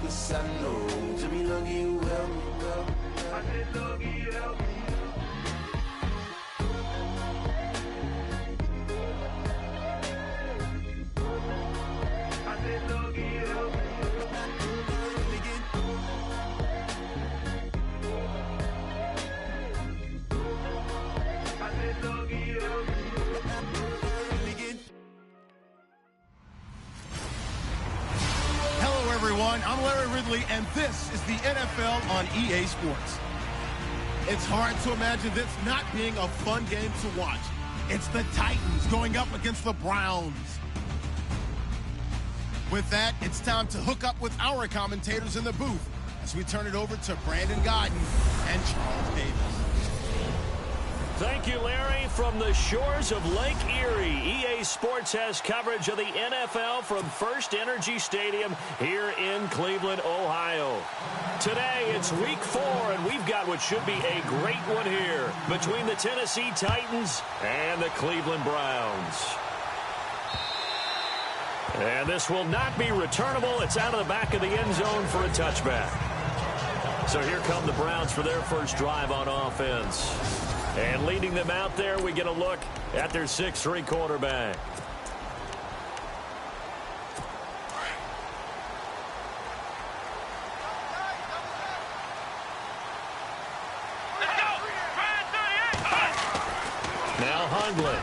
'cause I know to be lucky you help me. I said lucky you help me. Hello, everyone. I'm Larry Ridley, and this is the NFL on EA Sports. It's hard to imagine this not being a fun game to watch. It's the Titans going up against the Browns. With that, it's time to hook up with our commentators in the booth as we turn it over to Brandon Godden and Charles Davis. Thank you, Larry. From the shores of Lake Erie, EA Sports has coverage of the NFL from First Energy Stadium here in Cleveland, Ohio. Today, it's Week 4, and we've got what should be a great one here between the Tennessee Titans and the Cleveland Browns. And this will not be returnable. It's out of the back of the end zone for a touchback. So here come the Browns for their first drive on offense. And leading them out there, we get a look at their 6'3" quarterback. Now Hundley.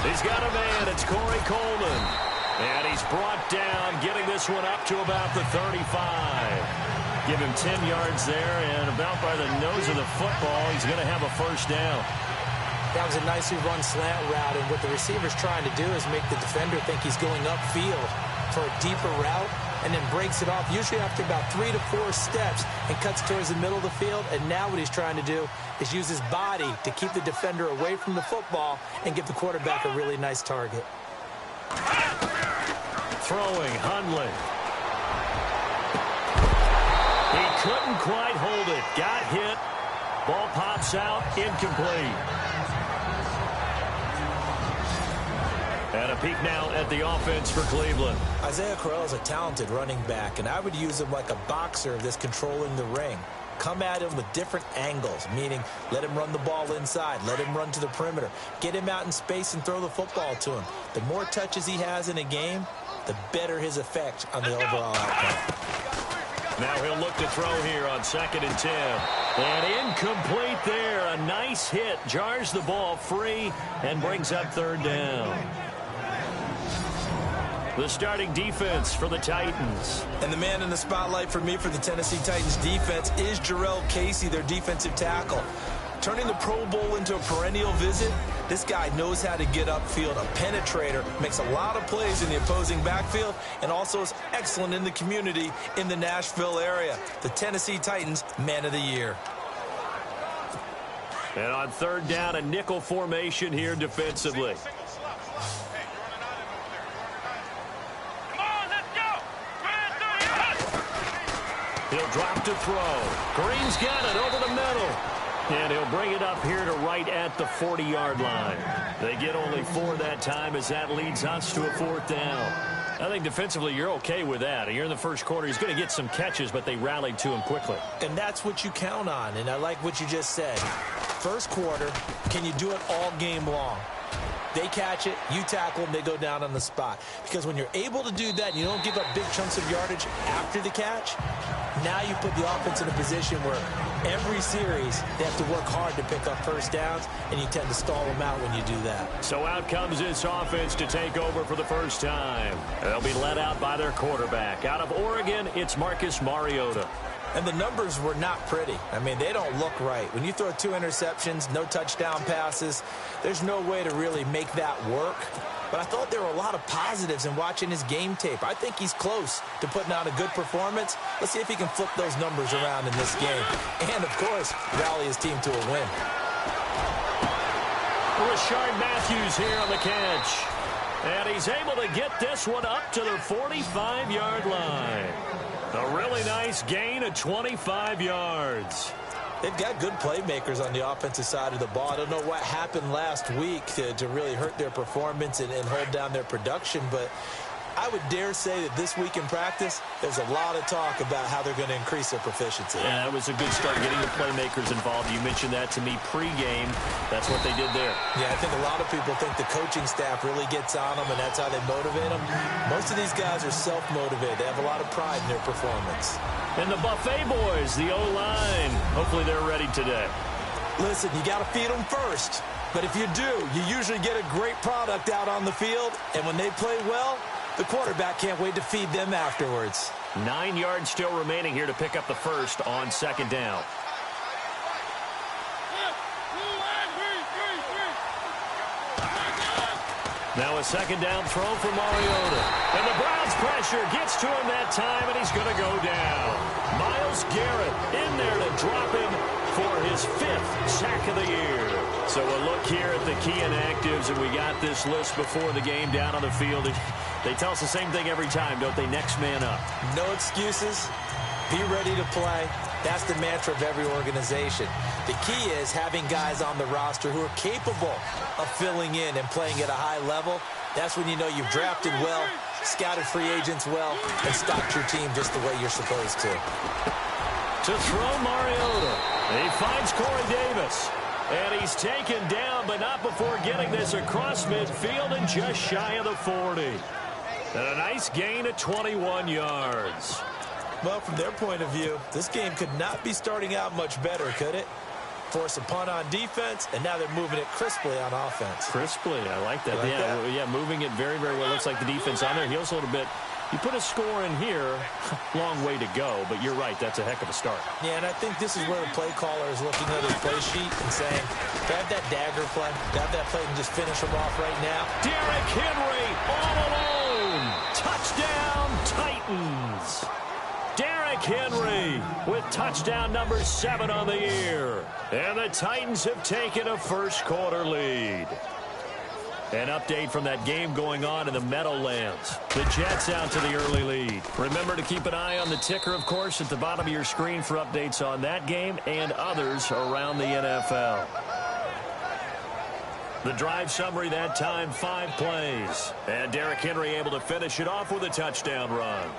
He's got a man. It's Corey Coleman. And he's brought down, getting this one up to about the 35. Give him 10 yards there, and about by the nose of the football, he's going to have a first down. That was a nicely run slant route, and what the receiver's trying to do is make the defender think he's going upfield for a deeper route, and then breaks it off, usually after about 3 to 4 steps, and cuts towards the middle of the field. And now what he's trying to do is use his body to keep the defender away from the football and give the quarterback a really nice target. Throwing, Hundley. He couldn't quite hold it. Got hit. Ball pops out. Incomplete. And a peek now at the offense for Cleveland. Isaiah Crowell is a talented running back, and I would use him like a boxer that's controlling the ring. Come at him with different angles, meaning let him run the ball inside, let him run to the perimeter, get him out in space and throw the football to him. The more touches he has in a game, the better his effect on the overall outcome. Now he'll look to throw here on 2nd and 10. And incomplete there. A nice hit. Jars the ball free and brings up 3rd down. The starting defense for the Titans. And the man in the spotlight for me for the Tennessee Titans defense is Jarrell Casey, their defensive tackle. Turning the Pro Bowl into a perennial visit, this guy knows how to get upfield, a penetrator, makes a lot of plays in the opposing backfield, and also is excellent in the community in the Nashville area. The Tennessee Titans, Man of the Year. And on 3rd down, a nickel formation here defensively. He'll drop to throw. Green's got it over the middle. And he'll bring it up here to right at the 40-yard line. They get only 4 that time as that leads us to a 4th down. I think defensively you're okay with that. You're in the first quarter. He's going to get some catches, but they rallied to him quickly. And that's what you count on, and I like what you just said. First quarter, can you do it all game long? They catch it, you tackle them, they go down on the spot. Because when you're able to do that, you don't give up big chunks of yardage after the catch, now you put the offense in a position where every series they have to work hard to pick up first downs, and you tend to stall them out when you do that. So out comes this offense to take over for the first time. They'll be led out by their quarterback. Out of Oregon, it's Marcus Mariota. And the numbers were not pretty. I mean, they don't look right. When you throw 2 interceptions, no touchdown passes, there's no way to really make that work. But I thought there were a lot of positives in watching his game tape. I think he's close to putting out a good performance. Let's see if he can flip those numbers around in this game. And, of course, rally his team to a win. Rashard Matthews here on the catch. And he's able to get this one up to the 45-yard line. A really nice gain of 25 yards. They've got good playmakers on the offensive side of the ball. I don't know what happened last week to really hurt their performance and hold down their production, but I would dare say that this week in practice, there's a lot of talk about how they're going to increase their proficiency. Yeah, that was a good start getting the playmakers involved. You mentioned that to me pregame. That's what they did there. Yeah, I think a lot of people think the coaching staff really gets on them, and that's how they motivate them. Most of these guys are self-motivated. They have a lot of pride in their performance. And the Buffet boys, the O-line. Hopefully they're ready today. Listen, you got to feed them first. But if you do, you usually get a great product out on the field. And when they play well, the quarterback can't wait to feed them afterwards. 9 yards still remaining here to pick up the first on second down. Now a second down throw for Mariota. And the Browns pressure gets to him that time, and he's going to go down. Myles Garrett in there to drop him for his 5th sack of the year. So a look here at the key inactives, and we got this list before the game down on the field. They tell us the same thing every time, don't they? Next man up. No excuses. Be ready to play. That's the mantra of every organization. The key is having guys on the roster who are capable of filling in and playing at a high level. That's when you know you've drafted well, scouted free agents well, and stocked your team just the way you're supposed to. To throw Mariota. He finds Corey Davis. And he's taken down, but not before getting this across midfield and just shy of the 40. And a nice gain of 21 yards. Well, from their point of view, this game could not be starting out much better, could it? Force a punt on defense, and now they're moving it crisply on offense. Crisply, I like that. Like that? Yeah, moving it very, very well. Looks like the defense on there heals a little bit. You put a score in here, long way to go, but you're right, that's a heck of a start. Yeah, and I think this is where the play caller is looking at his play sheet and saying, grab that dagger play, grab that play and just finish him off right now. Derrick Henry all alone. Touchdown, Titans. Derrick Henry with touchdown number 7 on the year. And the Titans have taken a first quarter lead. An update from that game going on in the Meadowlands. The Jets out to the early lead. Remember to keep an eye on the ticker, of course, at the bottom of your screen for updates on that game and others around the NFL. The drive summary that time, 5 plays. And Derrick Henry able to finish it off with a touchdown run.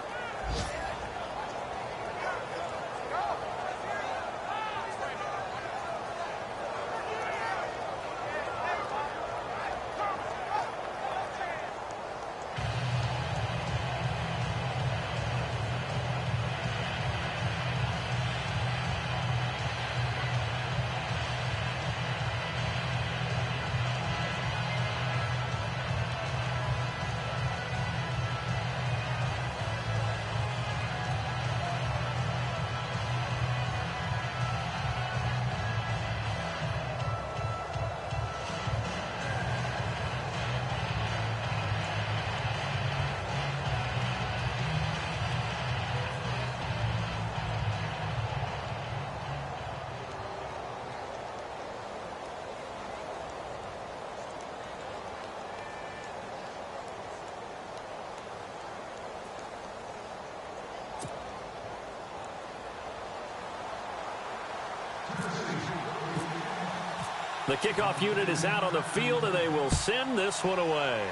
The kickoff unit is out on the field, and they will send this one away.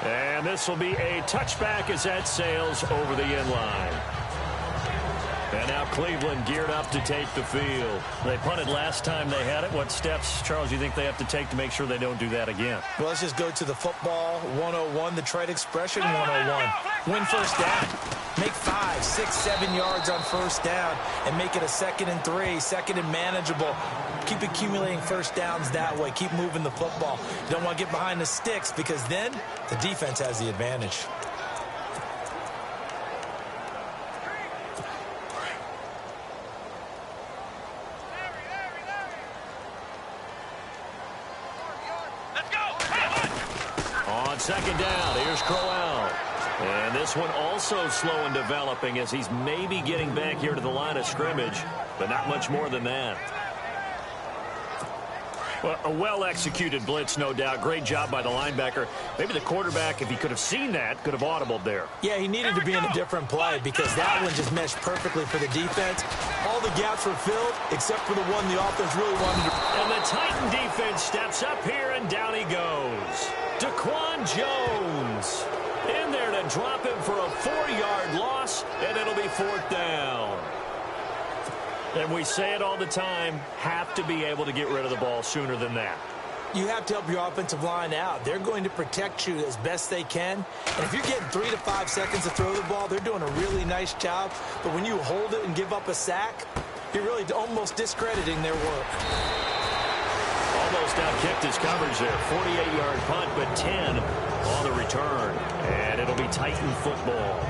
And this will be a touchback as that sails over the end line. And now Cleveland geared up to take the field. They punted last time they had it. What steps, Charles, do you think they have to take to make sure they don't do that again? Well, let's just go to the football 101, the trade expression 101. Win first down. Make 5, 6, 7 yards on first down and make it a 2nd and 3, 2nd and manageable. Keep accumulating first downs that way. Keep moving the football. You don't want to get behind the sticks because then the defense has the advantage. On second down, here's Crowell. And this one also slow in developing as he's maybe getting back here to the line of scrimmage, but not much more than that. Well, a well-executed blitz, no doubt. Great job by the linebacker. Maybe the quarterback, if he could have seen that, could have audibled there. Yeah, he needed to be in a different play because that one just meshed perfectly for the defense. All the gaps were filled except for the one the offense really wanted to. And the Titan defense steps up here, and down he goes. Daquan Jones in there to drop him for a 4-yard loss, and it'll be 4th down. And we say it all the time, have to be able to get rid of the ball sooner than that. You have to help your offensive line out. They're going to protect you as best they can. And if you're getting 3 to 5 seconds to throw the ball, they're doing a really nice job. But when you hold it and give up a sack, you're really almost discrediting their work. Almost outkicked his coverage there. 48-yard punt, but 10 on the return. And it'll be Titan football.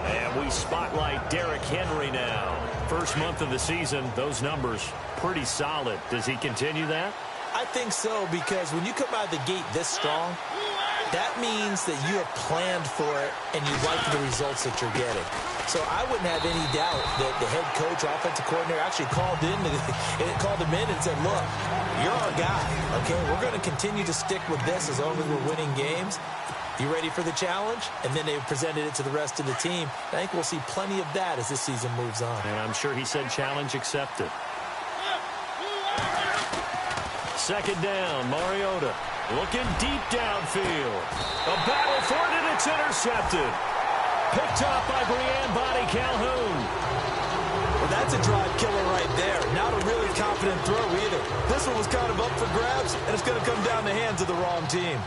And we spotlight Derrick Henry now. First month of the season, those numbers pretty solid. Does he continue that? I think so, because when you come out of the gate this strong, that means that you have planned for it and you like the results that you're getting. So I wouldn't have any doubt that the head coach, offensive coordinator, actually called him in and said, look, you're our guy, okay? We're going to continue to stick with this as long as we're winning games. You ready for the challenge? And then they presented it to the rest of the team. I think we'll see plenty of that as this season moves on. And I'm sure he said challenge accepted. Second down, Mariota looking deep downfield. A battle for it, and it's intercepted. Picked off by Brian Body Calhoun. Well, that's a drive killer right there. Not a really confident throw either. This one was kind of up for grabs, and it's going to come down the hands of the wrong team.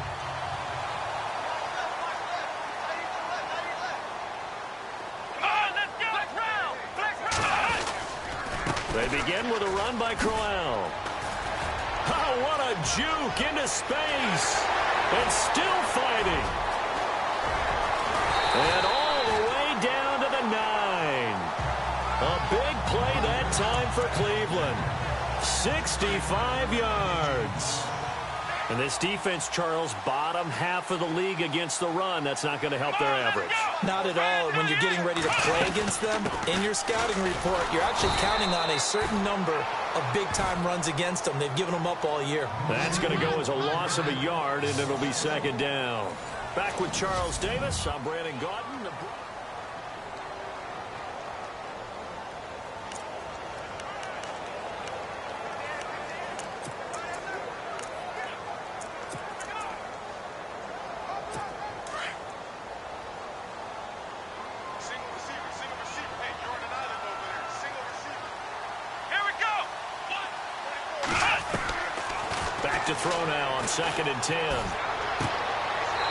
They begin with a run by Crowell. Oh, what a juke into space. And still fighting. And all the way down to the 9. A big play that time for Cleveland. 65 yards. And this defense, Charles, bottom half of the league against the run. That's not going to help their average. Not at all. When you're getting ready to play against them, in your scouting report, you're actually counting on a certain number of big-time runs against them. They've given them up all year. That's going to go as a loss of a yard, and it'll be second down. Back with Charles Davis. I'm Brandon Gaudin. To throw now on 2nd and 10.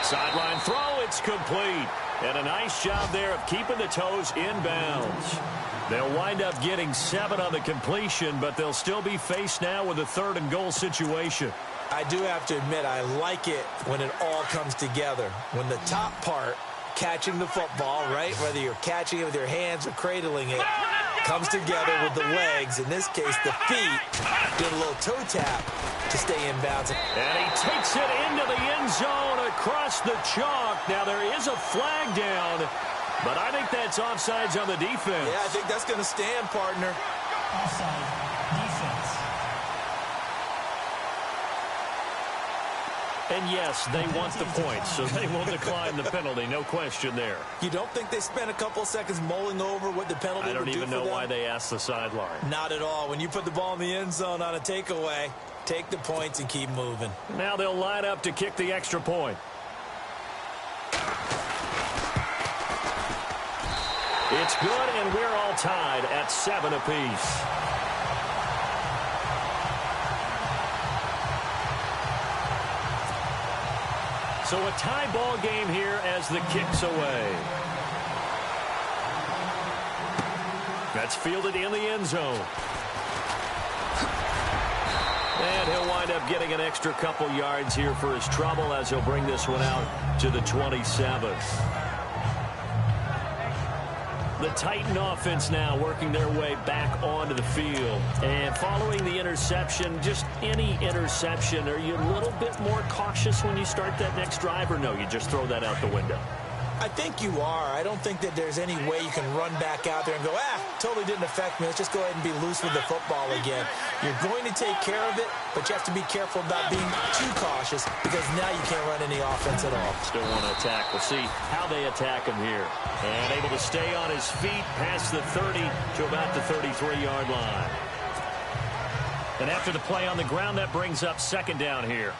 Sideline throw, it's complete. And a nice job there of keeping the toes in bounds. They'll wind up getting 7 on the completion, but they'll still be faced now with a 3rd and goal situation. I do have to admit, I like it when it all comes together. When the top part, catching the football, right, whether you're catching it with your hands or cradling it, comes together with the legs, in this case the feet, doing a little toe tap to stay in bounds. And he takes it into the end zone across the chalk. Now there is a flag down, but I think that's offsides on the defense. Yeah, I think that's going to stand, partner. Offside, defense. And yes, they want the points, so they will decline the penalty. No question there. You don't think they spent a couple seconds mulling over what the penalty would do for them? I don't even know why they asked the sideline. Not at all. When you put the ball in the end zone on a takeaway, take the points and keep moving. Now they'll line up to kick the extra point. It's good, and we're all tied at 7 apiece. So a tie ball game here as the kick's away. That's fielded in the end zone. And he'll wind up getting an extra couple yards here for his trouble as he'll bring this one out to the 27th. The Titan offense now working their way back onto the field. And following the interception, just any interception, are you a little bit more cautious when you start that next drive, or no, you just throw that out the window? I think you are. I don't think that there's any way you can run back out there and go, totally didn't affect me. Let's just go ahead and be loose with the football again. You're going to take care of it, but you have to be careful about being too cautious because now you can't run any offense at all. Still want to attack. We'll see how they attack him here. And able to stay on his feet past the 30 to about the 33-yard line. And after the play on the ground, that brings up second down here.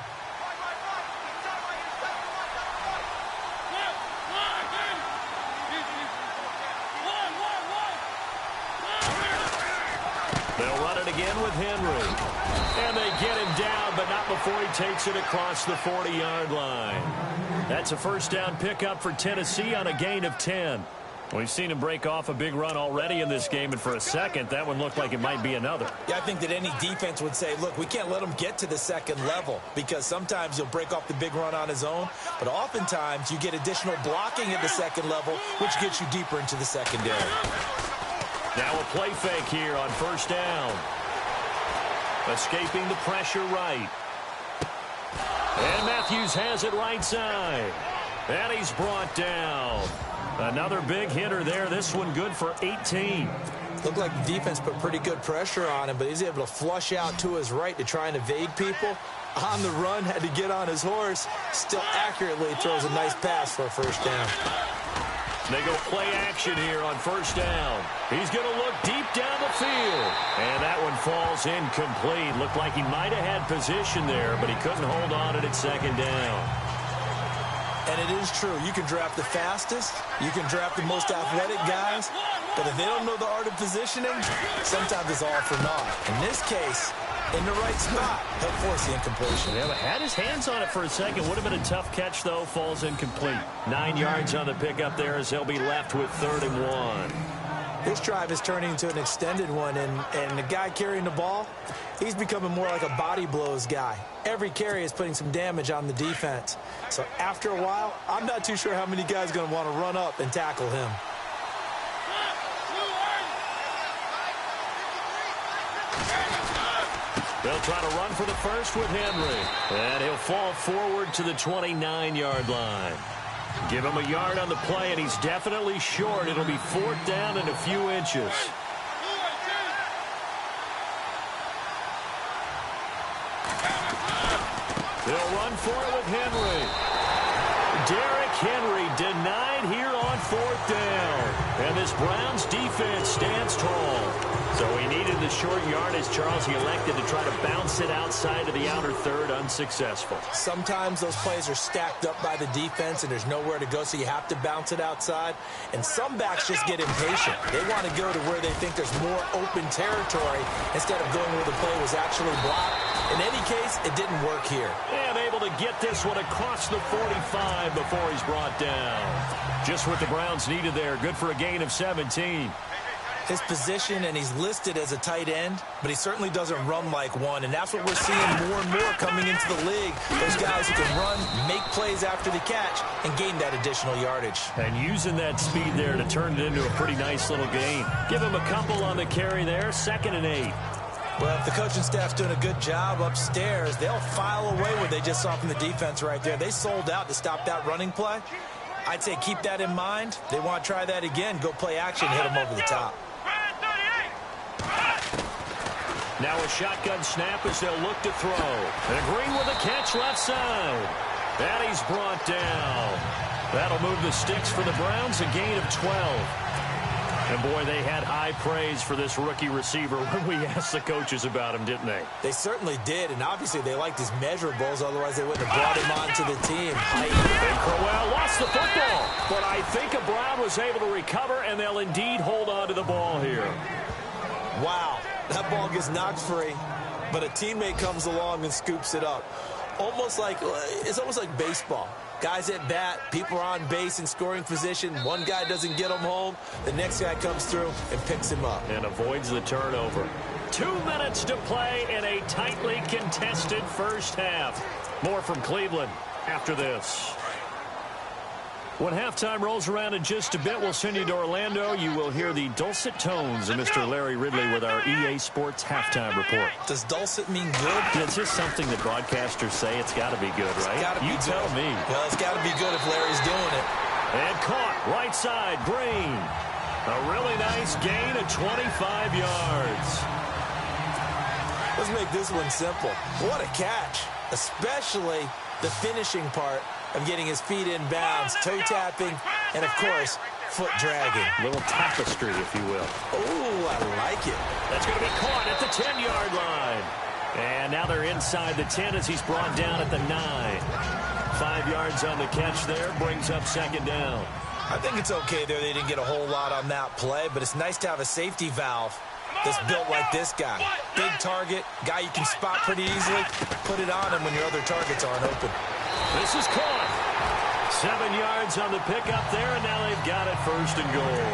They'll run it again with Henry. And they get him down, but not before he takes it across the 40-yard line. That's a first down pickup for Tennessee on a gain of 10. We've seen him break off a big run already in this game, and for a second, that one looked like it might be another. Yeah, I think that any defense would say, look, we can't let him get to the second level, because sometimes he'll break off the big run on his own, but oftentimes you get additional blocking at the second level, which gets you deeper into the secondary. Now a play fake here on first down. Escaping the pressure right. And Matthews has it right side. And he's brought down. Another big hitter there. This one good for 18. Looked like the defense put pretty good pressure on him, but he's able to flush out to his right to try and evade people. On the run, had to get on his horse. Still accurately throws a nice pass for a first down. They go play action here on first down. He's going to look deep down the field. And that one falls incomplete. Looked like he might have had position there, but he couldn't hold on it at second down. And it is true. You can draft the fastest. You can draft the most athletic guys. But if they don't know the art of positioning, sometimes it's all for naught. In this case, in the right spot, he'll force the incompletion. Yeah, but had his hands on it for a second. Would have been a tough catch, though. Falls incomplete. 9 yards on the pickup there as they'll be left with 3rd and 1. This drive is turning into an extended one, and the guy carrying the ball, he's becoming more like a body blows guy. Every carry is putting some damage on the defense. So after a while, I'm not too sure how many guys are going to want to run up and tackle him. They'll try to run for the first with Henry. And he'll fall forward to the 29-yard line. Give him a yard on the play, and he's definitely short. It'll be 4th down and a few inches. They'll run for it with Henry. Derrick Henry denied here on 4th down. And this Browns defense stands tall. So he needed the short yardage, Charles. He elected to try to bounce it outside of the outer third, unsuccessful. Sometimes those plays are stacked up by the defense and there's nowhere to go, so you have to bounce it outside. And some backs just get impatient. They want to go to where they think there's more open territory instead of going where the play was actually blocked. In any case, it didn't work here. And able to get this one across the 45 before he's brought down. Just what the Browns needed there. Good for a gain of 17. His position, and he's listed as a tight end, but he certainly doesn't run like one, and that's what we're seeing more and more coming into the league. Those guys who can run, make plays after the catch, and gain that additional yardage. And using that speed there to turn it into a pretty nice little gain. Give him a couple on the carry there, 2nd and 8. Well, if the coaching staff's doing a good job upstairs, they'll file away what they just saw from the defense right there. They sold out to stop that running play. I'd say keep that in mind. They want to try that again. Go play action, hit them over the top. Now a shotgun snap as they'll look to throw. And Green with a catch left side. And he's brought down. That'll move the sticks for the Browns, a gain of 12. And, boy, they had high praise for this rookie receiver when we asked the coaches about him, didn't they? They certainly did, and obviously they liked his measurables. Otherwise, they wouldn't have brought him onto the team. And Crowell lost the football. But I think Brown was able to recover, and they'll indeed hold on to the ball here. Wow, that ball gets knocked free, but a teammate comes along and scoops it up. It's almost like baseball. Guys at bat, people are on base in scoring position. One guy doesn't get him home. The next guy comes through and picks him up. And avoids the turnover. 2 minutes to play in a tightly contested first half. More from Cleveland after this. When halftime rolls around in just a bit, we'll send you to Orlando. You will hear the dulcet tones of Mr. Larry Ridley with our EA Sports halftime report. Does dulcet mean good? It's just something that broadcasters say. It's got to be good, right? You tell me. Well, it's got to be good if Larry's doing it. And caught right side, Green. A really nice gain of 25 yards. Let's make this one simple. What a catch, especially the finishing part of getting his feet in bounds, toe tapping, and, of course, foot dragging. A little tapestry, if you will. Oh, I like it. That's going to be caught at the 10-yard line. And now they're inside the 10 as he's brought down at the 9. 5 yards on the catch there, brings up 2nd down. I think it's okay there. They didn't get a whole lot on that play, but it's nice to have a safety valve that's built like this guy. Big target, guy you can spot pretty easily. Put it on him when your other targets aren't open. This is caught. 7 yards on the pickup there, and now they've got it 1st and goal.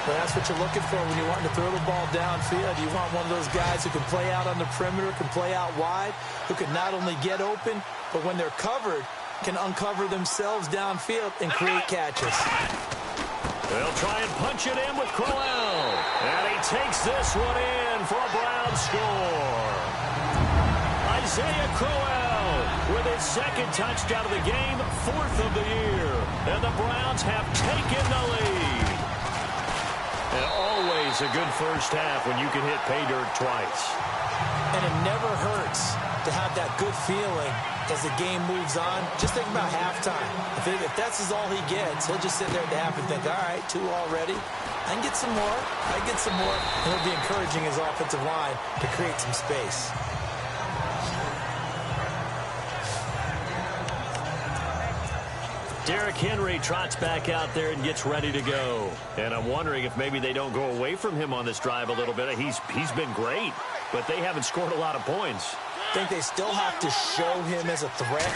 But that's what you're looking for when you want to throw the ball downfield. You want one of those guys who can play out on the perimeter, can play out wide, who can not only get open, but when they're covered, can uncover themselves downfield and create catches. They'll try and punch it in with Crowell. And he takes this one in for a Brown score. Isaiah Crowell with his 2nd touchdown of the game, 4th of the year. And the Browns have taken the lead. And always a good first half when you can hit pay dirt twice. And it never hurts to have that good feeling as the game moves on. Just think about halftime. If that's all he gets, he'll just sit there at the half and think, all right, 2 already. I can get some more. I can get some more. And he'll be encouraging his offensive line to create some space. Derrick Henry trots back out there and gets ready to go. And I'm wondering if maybe they don't go away from him on this drive a little bit. He's been great, but they haven't scored a lot of points. I think they still have to show him as a threat,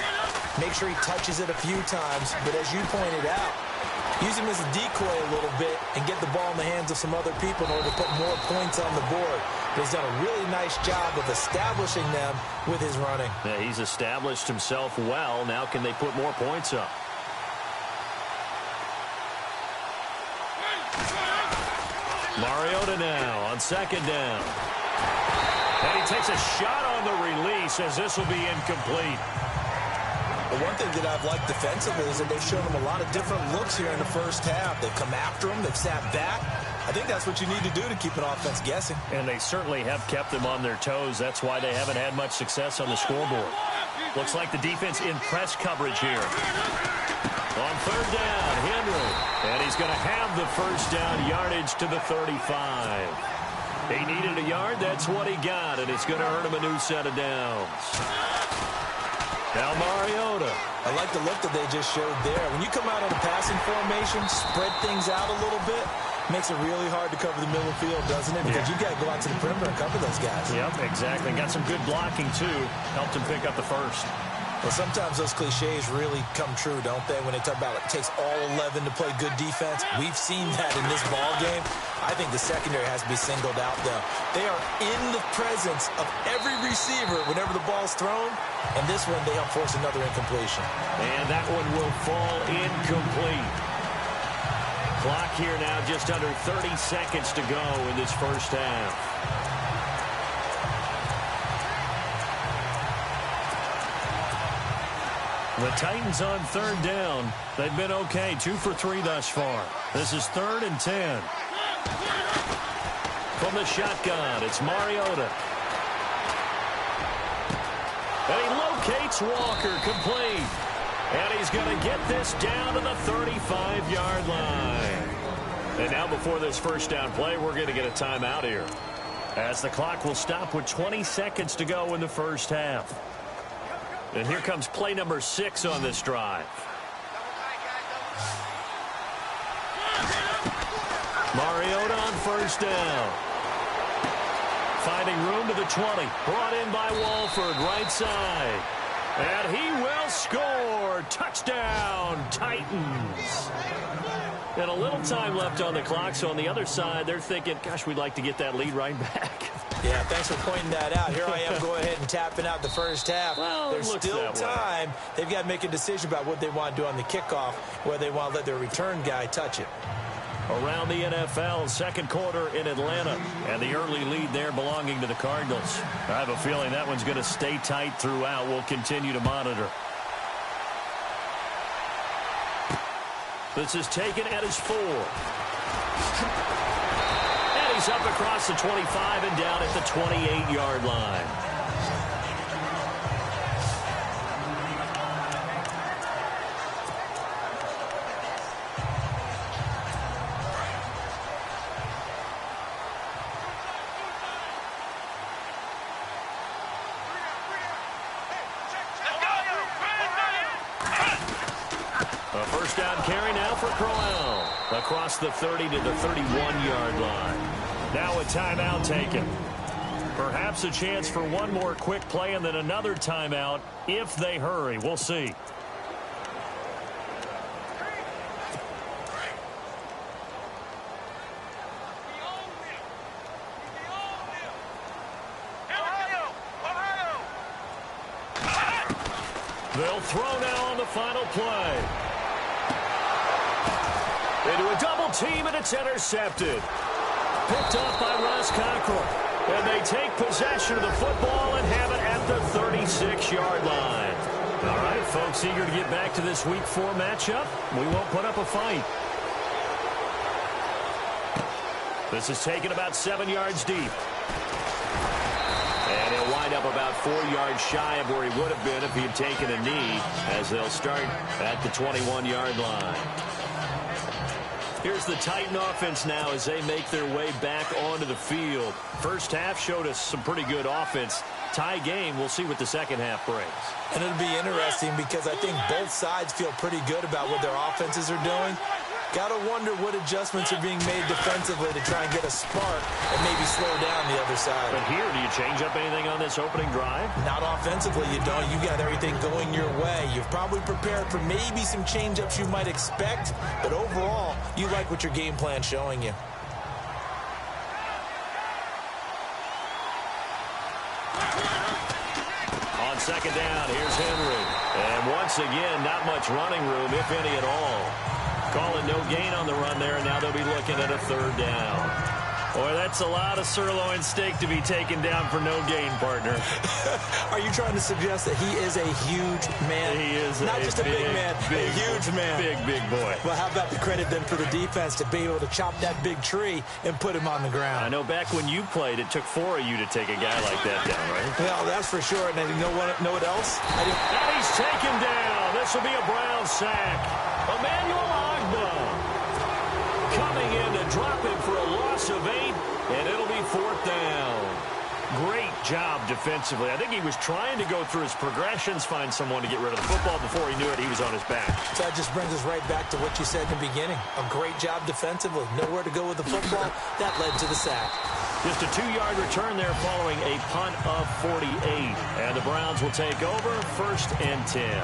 make sure he touches it a few times, but as you pointed out, use him as a decoy a little bit and get the ball in the hands of some other people in order to put more points on the board. But he's done a really nice job of establishing them with his running. Yeah, he's established himself well. Now can they put more points up? Mariota now on 2nd down. And he takes a shot on the release as this will be incomplete. The one thing that I've liked defensively is that they've shown him a lot of different looks here in the first half. They've come after him. They've sat back. I think that's what you need to do to keep an offense guessing. And they certainly have kept them on their toes. That's why they haven't had much success on the scoreboard. Looks like the defense in press coverage here. On 3rd down, Henry. And he's going to have the 1st down yardage to the 35. He needed a yard. That's what he got. And it's going to earn him a new set of downs. Now Mariota. I like the look that they just showed there. When you come out on a passing formation, spread things out a little bit, makes it really hard to cover the middle of the field, doesn't it? Because you've got to go out to the perimeter and cover those guys. Yep, exactly. Got some good blocking, too. Helped him pick up the 1st. Well, sometimes those cliches really come true, don't they? When they talk about it takes all 11 to play good defense. We've seen that in this ball game. I think the secondary has to be singled out, though. They are in the presence of every receiver whenever the ball's thrown. And this one, they help force another incompletion. And that one will fall incomplete. Clock here now just under 30 seconds to go in this first half. The Titans on 3rd down. They've been okay, 2 for 3 thus far. This is 3rd and 10. From the shotgun, it's Mariota. And he locates Walker, complete. And he's going to get this down to the 35-yard line. And now before this 1st down play, we're going to get a timeout here, as the clock will stop with 20 seconds to go in the first half. And here comes play number 6 on this drive. Mariota on 1st down. Finding room to the 20. Brought in by Walford, right side. And he will score. Touchdown, Titans. And a little time left on the clock, so on the other side, they're thinking, gosh, we'd like to get that lead right back. Yeah, thanks for pointing that out. Here I am going ahead and tapping out the first half. Well, there's still time. They've got to make a decision about what they want to do on the kickoff, whether they want to let their return guy touch it. Around the NFL, 2nd quarter in Atlanta, and the early lead there belonging to the Cardinals. I have a feeling that one's going to stay tight throughout. We'll continue to monitor. This is taken at his 4. And he's up across the 25 and down at the 28-yard line. A 1st down carry now for Crowell. Across the 30 to the 31-yard line. Now a timeout taken. Perhaps a chance for one more quick play and then another timeout if they hurry. We'll see. They'll throw now on the final play. Into a double team, and it's intercepted. Picked up by Russ Cockrell. And they take possession of the football and have it at the 36-yard line. All right, folks, eager to get back to this Week 4 matchup. We won't put up a fight. This is taken about 7 yards deep. And he'll wind up about 4 yards shy of where he would have been if he had taken a knee, as they'll start at the 21-yard line. Here's the Titan offense now as they make their way back onto the field. First half showed us some pretty good offense. Tie game, we'll see what the second half brings. And it'll be interesting because I think both sides feel pretty good about what their offenses are doing. Got to wonder what adjustments are being made defensively to try and get a spark and maybe slow down the other side. But here, do you change up anything on this opening drive? Not offensively, you don't. You got everything going your way. You've probably prepared for maybe some change-ups you might expect, but overall, you like what your game plan's showing you. On second down, here's Henry. And once again, not much running room, if any at all. Call it no gain on the run there, and now they'll be looking at a third down. Boy, that's a lot of sirloin steak to be taken down for no gain, partner. Are you trying to suggest that he is a huge man? He is not just a big man, a huge man. Big boy. Well, how about the credit then for the defense to be able to chop that big tree and put him on the ground? I know back when you played, it took 4 of you to take a guy like that down, right? Well, that's for sure. And you know what else? And he's taken down. This will be a Brown sack. Emmanuel Ogbah coming in to drop him for a loss of 8, and it'll be fourth down. Great job defensively. I think he was trying to go through his progressions, find someone to get rid of the football. Before he knew it, he was on his back. So that just brings us right back to what you said in the beginning. A great job defensively. Nowhere to go with the football. That led to the sack. Just a 2-yard return there following a punt of 48. And the Browns will take over, 1st and 10.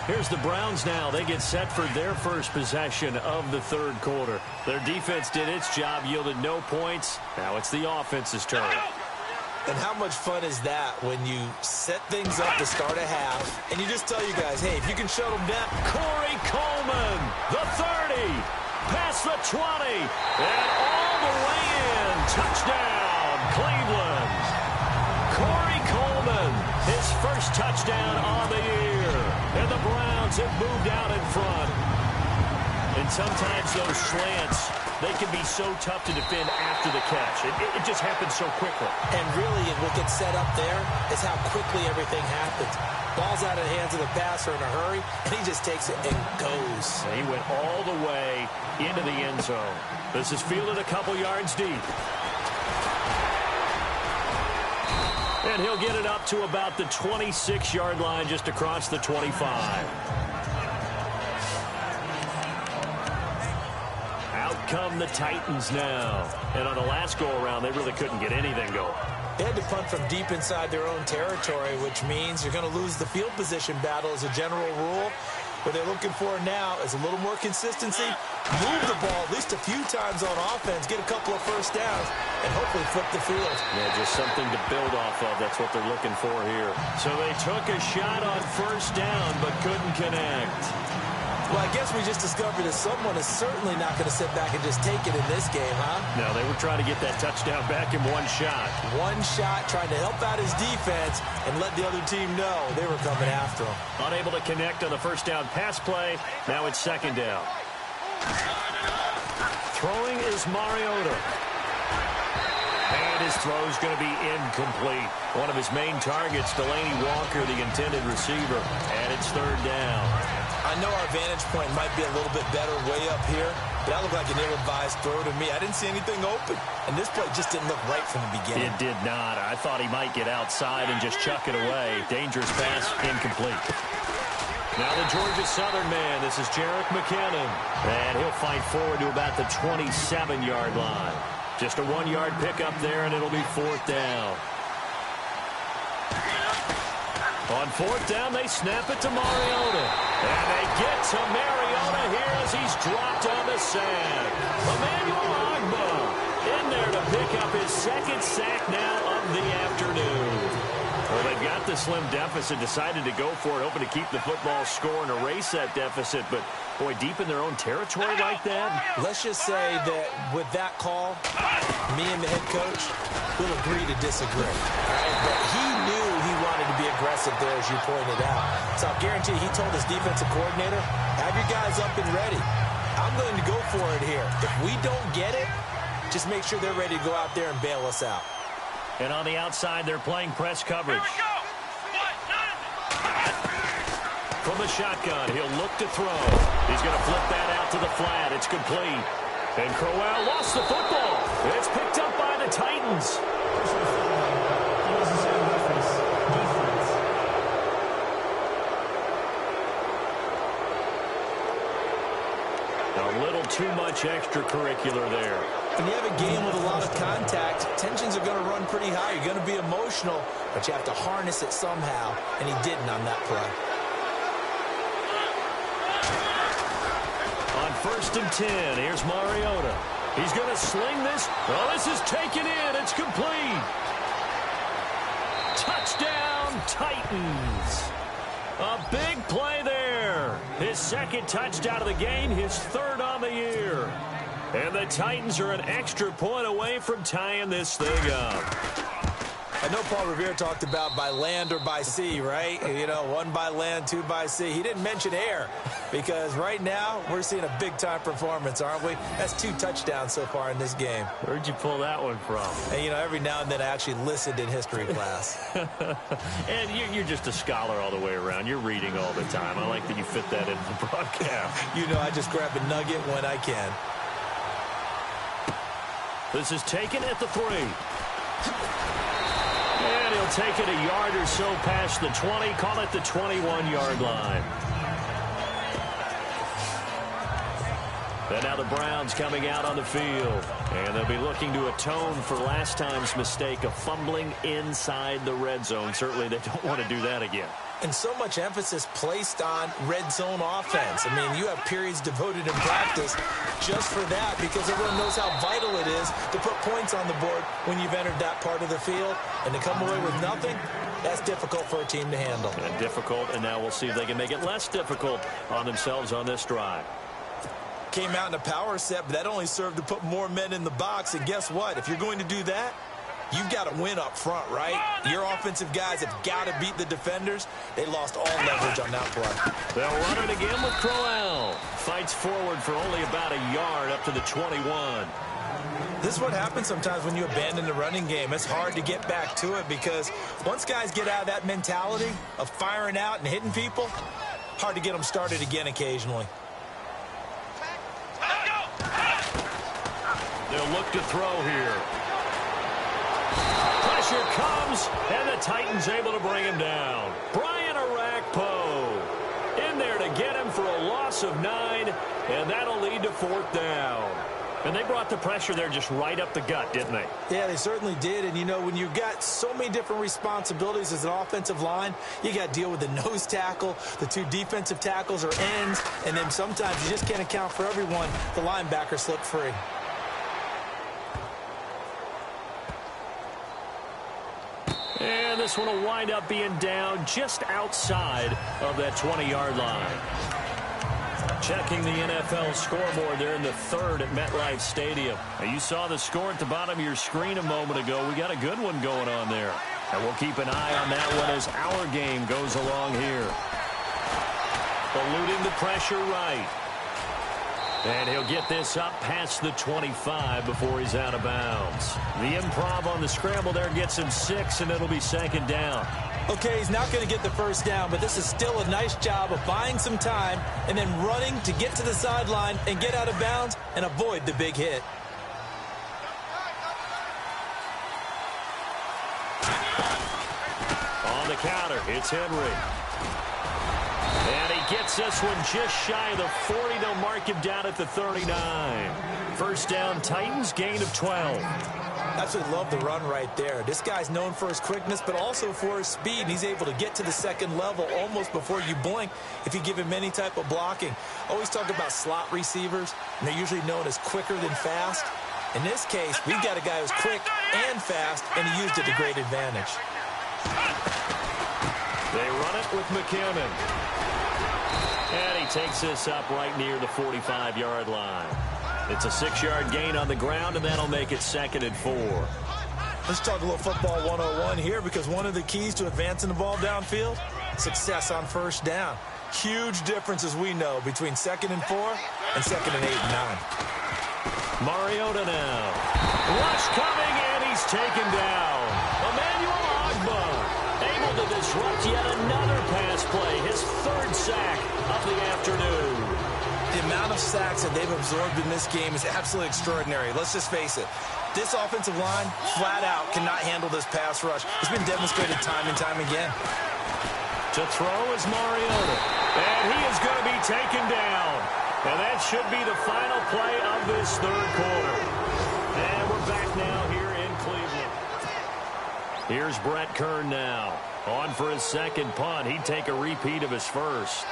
Here's the Browns now. They get set for their first possession of the third quarter. Their defense did its job, yielded no points. Now it's the offense's turn. And how much fun is that when you set things up to start a half, and you just tell you guys, hey, if you can shut them down. Corey Coleman, the 30, past the 20, and all the way in. Touchdown, Cleveland. Corey Coleman, his first touchdown on the year. And the Browns have moved out in front. And sometimes those slants, they can be so tough to defend after the catch. It just happens so quickly. And really, what gets set up there is how quickly everything happens. Ball's out of the hands of the passer in a hurry, and he just takes it and goes. And he went all the way into the end zone. This is fielded a couple yards deep. And he'll get it up to about the 26-yard line, just across the 25. Out come the Titans now. And on the last go-around, they really couldn't get anything going. They had to punt from deep inside their own territory, which means you're going to lose the field position battle as a general rule. What they're looking for now is a little more consistency, move the ball at least a few times on offense, get a couple of first downs, and hopefully flip the field. Yeah, just something to build off of. That's what they're looking for here. So they took a shot on first down, but couldn't connect. Well, I guess we just discovered that someone is certainly not going to sit back and just take it in this game, huh? No, they were trying to get that touchdown back in one shot. One shot, trying to help out his defense and let the other team know they were coming after him. Unable to connect on the first down pass play. Now it's second down. Throwing is Mariota. And his throw is going to be incomplete. One of his main targets, Delaney Walker, the intended receiver. And it's third down. I know our vantage point might be a little bit better way up here, but that looked like an ill-advised throw to me. I didn't see anything open, and this play just didn't look right from the beginning. It did not. I thought he might get outside and just chuck it away. Dangerous pass, incomplete. Now the Georgia Southern man, this is Jerick McKinnon. And he'll fight forward to about the 27-yard line. Just a 1-yard pickup there, and it'll be 4th down. On 4th down, they snap it to Mariota. And they get to Mariota here as he's dropped on the sand. Emmanuel Ogbah in there to pick up his 2nd sack now of the afternoon. Well, they've got the slim deficit, decided to go for it, hoping to keep the football score and erase that deficit. But, boy, deep in their own territory like that. Let's just say that with that call, me and the head coach will agree to disagree. Right? But he knew he wanted to be aggressive there, as you pointed out. So I'll guarantee he told his defensive coordinator, have your guys up and ready. I'm going to go for it here. If we don't get it, just make sure they're ready to go out there and bail us out. And on the outside, they're playing press coverage. From the shotgun, he'll look to throw. He's going to flip that out to the flat. It's complete. And Crowell lost the football. It's picked up by the Titans. A little too much extracurricular there. When you have a game with a lot of contact, tensions are going to run pretty high. You're going to be emotional, but you have to harness it somehow, and he didn't on that play. On 1st and 10, here's Mariota. He's going to sling this. Oh, this is taken in. It's complete. Touchdown, Titans. A big play there. His 2nd touchdown of the game, his 3rd on the year. And the Titans are an extra point away from tying this thing up. I know Paul Revere talked about by land or by sea, right? You know, 1 by land, 2 by sea. He didn't mention air because right now we're seeing a big-time performance, aren't we? That's 2 touchdowns so far in this game. Where'd you pull that one from? And, you know, every now and then I actually listened in history class. And you're just a scholar all the way around. You're reading all the time. I like that you fit that into the broadcast. You know, I just grab a nugget when I can. This is taken at the 3. And he'll take it a yard or so past the 20, call it the 21-yard line. And now the Browns coming out on the field. And they'll be looking to atone for last time's mistake of fumbling inside the red zone. Certainly they don't want to do that again. And so much emphasis placed on red zone offense. I mean, you have periods devoted in practice just for that because everyone knows how vital it is to put points on the board when you've entered that part of the field. And to come away with nothing, that's difficult for a team to handle. And difficult, and now we'll see if they can make it less difficult on themselves on this drive. Came out in a power set, but that only served to put more men in the box. And guess what? If you're going to do that, you've got to win up front, right? Your offensive guys have got to beat the defenders. They lost all leverage on that play. They'll run it again with Crowell. Fights forward for only about a yard up to the 21. This is what happens sometimes when you abandon the running game. It's hard to get back to it because once guys get out of that mentality of firing out and hitting people, hard to get them started again occasionally. They'll look to throw here. Pressure comes, and the Titans able to bring him down. Brian Arakpo in there to get him for a loss of 9, and that'll lead to 4th down. And they brought the pressure there just right up the gut, didn't they? Yeah, they certainly did. And, you know, when you've got so many different responsibilities as an offensive line, you got to deal with the nose tackle, the 2 defensive tackles or ends, and then sometimes you just can't account for everyone. The linebacker slipped free. And this one will wind up being down just outside of that 20-yard line. Checking the NFL scoreboard there in the 3rd at MetLife Stadium. Now, you saw the score at the bottom of your screen a moment ago. We got a good one going on there. And we'll keep an eye on that one as our game goes along here. Eluding the pressure right. And he'll get this up past the 25 before he's out of bounds. The improv on the scramble there gets him 6, and it'll be 2nd down. Okay, he's not going to get the 1st down, but this is still a nice job of buying some time and then running to get to the sideline and get out of bounds and avoid the big hit. On the counter, it's Henry. And he gets this one just shy of the 40. They'll mark him down at the 39. First down, Titans, gain of 12. Absolutely love the run right there. This guy's known for his quickness, but also for his speed. He's able to get to the second level almost before you blink if you give him any type of blocking. Always talk about slot receivers, and they're usually known as quicker than fast. In this case, we've got a guy who's quick and fast, and he used it to great advantage. They run it with McKinnon. And he takes this up right near the 45-yard line. It's a 6-yard gain on the ground, and that'll make it 2nd and 4. Let's talk a little football 101 here, because one of the keys to advancing the ball downfield, success on first down. Huge difference, as we know, between 2nd and 4 and 2nd and 8 and 9. Mariota now. Rush coming, and he's taken down. Emmanuel Ogbah able to disrupt yet another pass play. His 3rd sack of the afternoon. The amount of sacks that they've absorbed in this game is absolutely extraordinary. Let's just face it. This offensive line, flat out, cannot handle this pass rush. It's been demonstrated time and time again. To throw is Mariota. And he is going to be taken down. And that should be the final play of this 3rd quarter. And we're back now here in Cleveland. Here's Brett Kern now. On for his 2nd punt. He'd take a repeat of his 1st.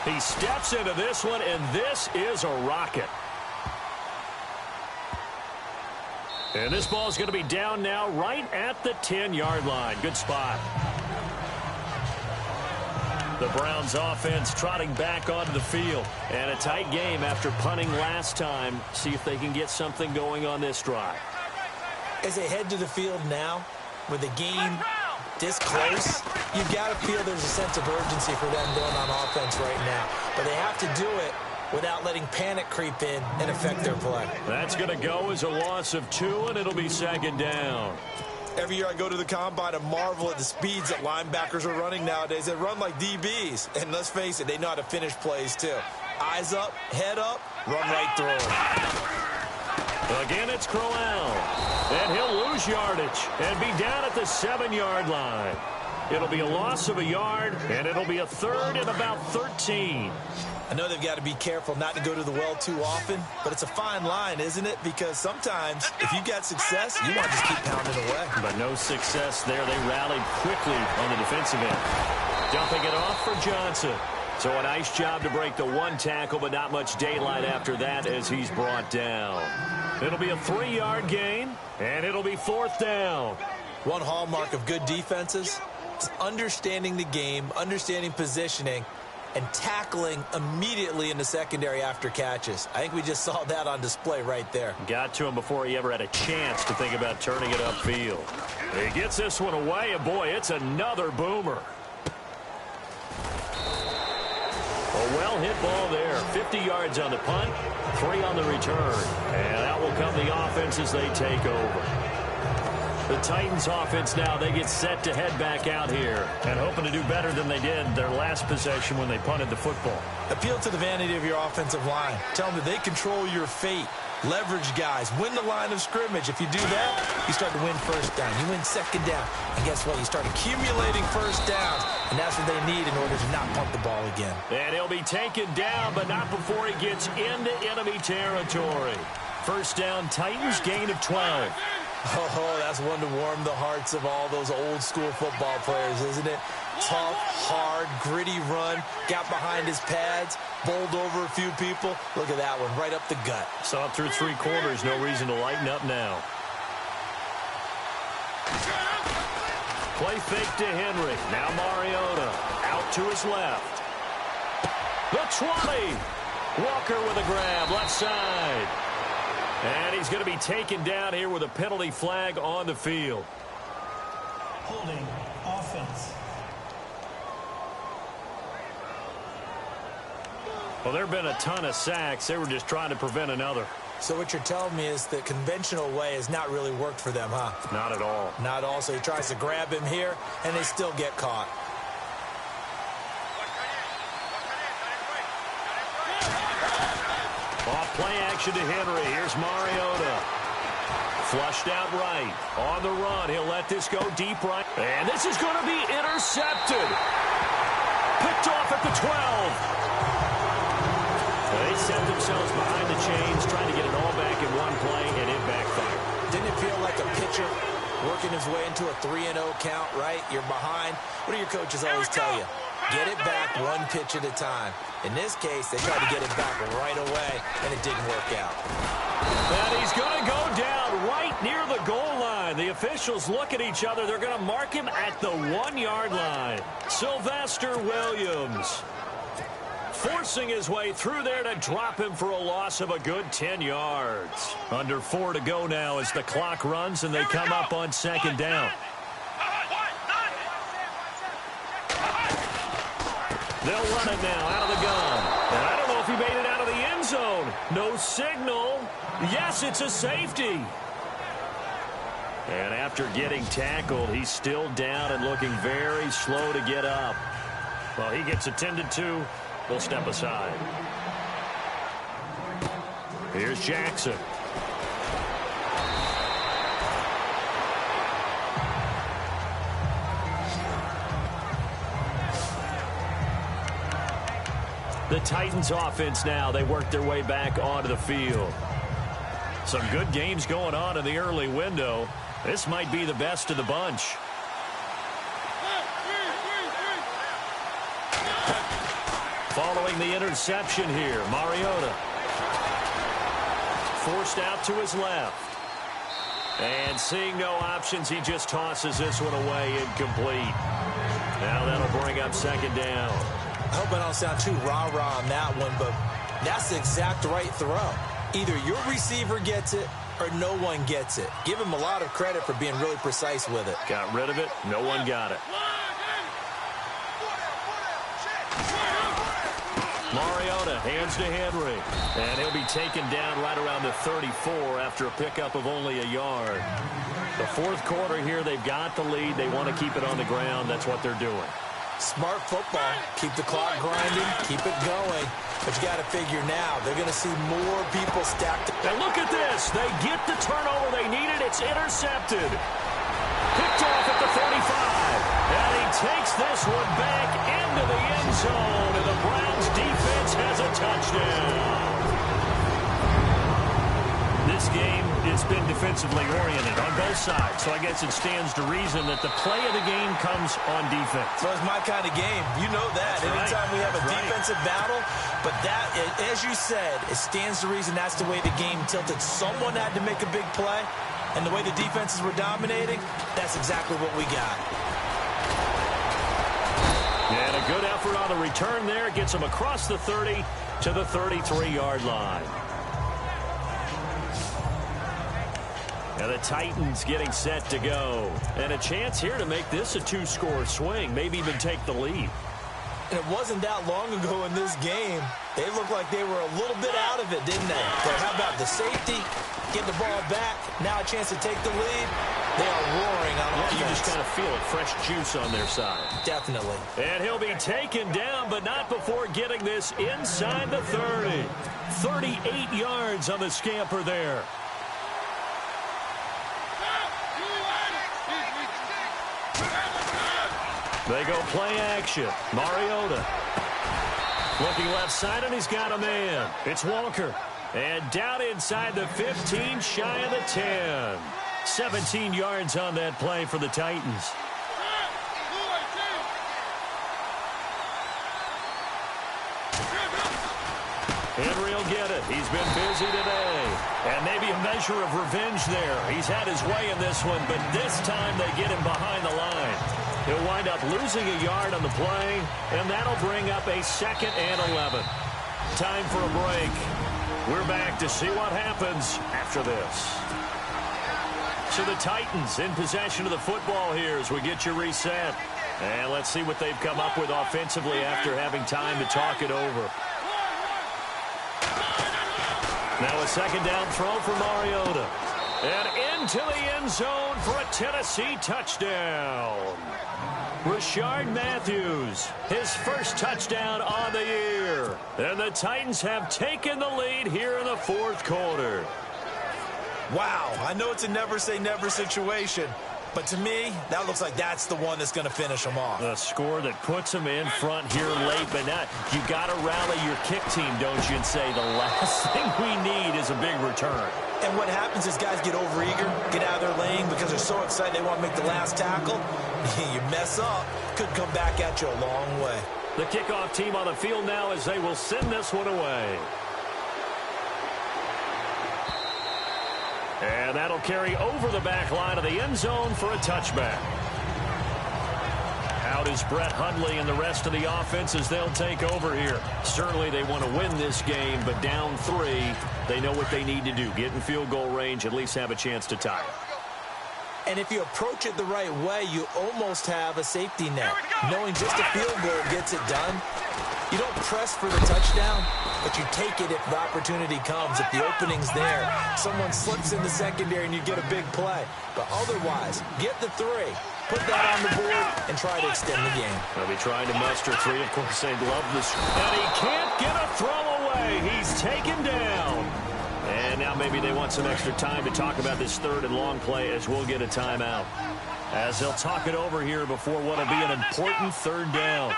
He steps into this one, and this is a rocket. And this ball is going to be down now right at the 10-yard line. Good spot. The Browns offense trotting back onto the field. And a tight game after punting last time. See if they can get something going on this drive. As they head to the field now, with the game this close, you've got to feel there's a sense of urgency for them going on offense right now. But they have to do it without letting panic creep in and affect their play. That's going to go as a loss of 2, and it'll be 2nd down. Every year I go to the combine and marvel at the speeds that linebackers are running nowadays. They run like DBs. And let's face it, they know how to finish plays too. Eyes up, head up, run right through them. Again, it's Crowell. And he'll lose yardage and be down at the 7-yard line. It'll be a loss of a yard, and it'll be a 3rd and about 13. I know they've got to be careful not to go to the well too often, but it's a fine line, isn't it? Because sometimes, if you've got success, you want to just keep pounding away. But no success there. They rallied quickly on the defensive end. Dumping it off for Johnson. So a nice job to break the 1 tackle, but not much daylight after that as he's brought down. It'll be a 3-yard gain, and it'll be 4th down. One hallmark of good defenses is understanding the game, understanding positioning, and tackling immediately in the secondary after catches. I think we just saw that on display right there. Got to him before he ever had a chance to think about turning it upfield. He gets this one away, and boy, it's another boomer. A well-hit ball there. 50 yards on the punt, 3 on the return. And that will come the offense as they take over. The Titans offense now, they get set to head back out here and hoping to do better than they did their last possession when they punted the football. Appeal to the vanity of your offensive line. Tell them that they control your fate. Leverage guys. Win the line of scrimmage. If you do that, you start to win first down. You win 2nd down. And guess what? You start accumulating first downs. And that's what they need in order to not punt the ball again. And he'll be taken down, but not before he gets into enemy territory. First down, Titans, gain of 12. Oh, that's one to warm the hearts of all those old school football players, isn't it? Tough, hard, gritty run, got behind his pads, bowled over a few people. Look at that one, right up the gut. Saw it through 3 quarters, no reason to lighten up now. Play fake to Henry. Now Mariota out to his left. The 20. Walker with a grab, left side. And he's going to be taken down here with a penalty flag on the field. Holding offense. Well, there have been a ton of sacks. They were just trying to prevent another. So what you're telling me is the conventional way has not really worked for them, huh? Not at all. Not at all. So he tries to grab him here, and they still get caught. Off play action to Henry. Here's Mariota. Flushed out right. On the run. He'll let this go deep right. And this is going to be intercepted. Picked off at the 12. They set themselves behind the chains, trying to get it all back in one play, and it backfired. Didn't it feel like a pitcher working his way into a 3-0 count, right? You're behind. What do your coaches always tell you? Get it back one pitch at a time. In this case, they tried to get it back right away, and it didn't work out. And he's going to go down right near the goal line. The officials look at each other. They're going to mark him at the 1-yard line. Sylvester Williams forcing his way through there to drop him for a loss of a good 10 yards. Under 4 to go now as the clock runs and they come up on second down. They'll run it now out of the gun. And I don't know if he made it out of the end zone. No signal. Yes, it's a safety. And after getting tackled, he's still down and looking very slow to get up. Well, he gets attended to. They'll step aside. Here's Jackson. The Titans offense now, they work their way back onto the field. Some good games going on in the early window. This might be the best of the bunch. Following the interception here, Mariota. Forced out to his left. And seeing no options, he just tosses this one away incomplete. Now that'll bring up second down. I hope I don't sound too rah-rah on that one, but that's the exact right throw. Either your receiver gets it or no one gets it. Give him a lot of credit for being really precise with it. Got rid of it. No one got it. Mariota hands to Henry. And he'll be taken down right around the 34 after a pickup of only a yard. The fourth quarter here, they've got the lead. They want to keep it on the ground. That's what they're doing. Smart football. Keep the clock grinding. Keep it going. But you got to figure now, they're going to see more people stacked. And look at this. They get the turnover they needed. It's intercepted. Picked off at the 45. And he takes this one back into the end zone. And the Browns defense has a touchdown. This game has been defensively oriented on both sides, so I guess it stands to reason that the play of the game comes on defense. Well, it's my kind of game. You know that. That's Anytime right. we have a That's defensive battle, but that, as you said, it stands to reason that's the way the game tilted. Someone had to make a big play, and the way the defenses were dominating, that's exactly what we got. And a good effort on the return there gets him across the 30 to the 33-yard line. And the Titans getting set to go. And a chance here to make this a two-score swing, maybe even take the lead. And it wasn't that long ago in this game. They looked like they were a little bit out of it, didn't they? But how about the safety? Get the ball back. Now a chance to take the lead. They are roaring on offense. You just kind of feel it. Fresh juice on their side. Definitely. And he'll be taken down, but not before getting this inside the 30. 38 yards on the scamper there. They go play action. Mariota. Looking left side, and he's got a man. It's Walker. And down inside the 15, shy of the 10. 17 yards on that play for the Titans. Henry will get it. He's been busy today. And maybe a measure of revenge there. He's had his way in this one, but this time they get him behind the line. He'll wind up losing a yard on the play, and that'll bring up a 2nd and 11. Time for a break. We're back to see what happens after this. So the Titans in possession of the football here as we get you reset. And let's see what they've come up with offensively after having time to talk it over. Now a 2nd down throw for Mariota. And into the end zone for a Tennessee touchdown. Rashard Matthews, his first touchdown on the year. And the Titans have taken the lead here in the 4th quarter. Wow, I know it's a never say never situation, but to me, that looks like that's the one that's going to finish them off. The score that puts them in front here late, but not. You got to rally your kick team, don't you, and say the last thing we need is a big return. And what happens is guys get overeager, get out of their lane because they're so excited they want to make the last tackle. You mess up, could come back at you a long way. The kickoff team on the field now as they will send this one away. And that'll carry over the back line of the end zone for a touchback. Out is Brett Hundley and the rest of the offense as they'll take over here. Certainly they want to win this game, but down 3, they know what they need to do. Get in field goal range, at least have a chance to tie it. And if you approach it the right way, you almost have a safety net. Knowing just a field goal gets it done. You don't press for the touchdown, but you take it if the opportunity comes. If the opening's there, someone slips in the secondary and you get a big play. But otherwise, get the 3. Put that on the board and try to extend the game. They'll be trying to muster 3. Of course, they love this. And he can't get a throw away. He's taken down. And now maybe they want some extra time to talk about this 3rd and long play as we'll get a timeout. As they'll talk it over here before what will be an important 3rd down.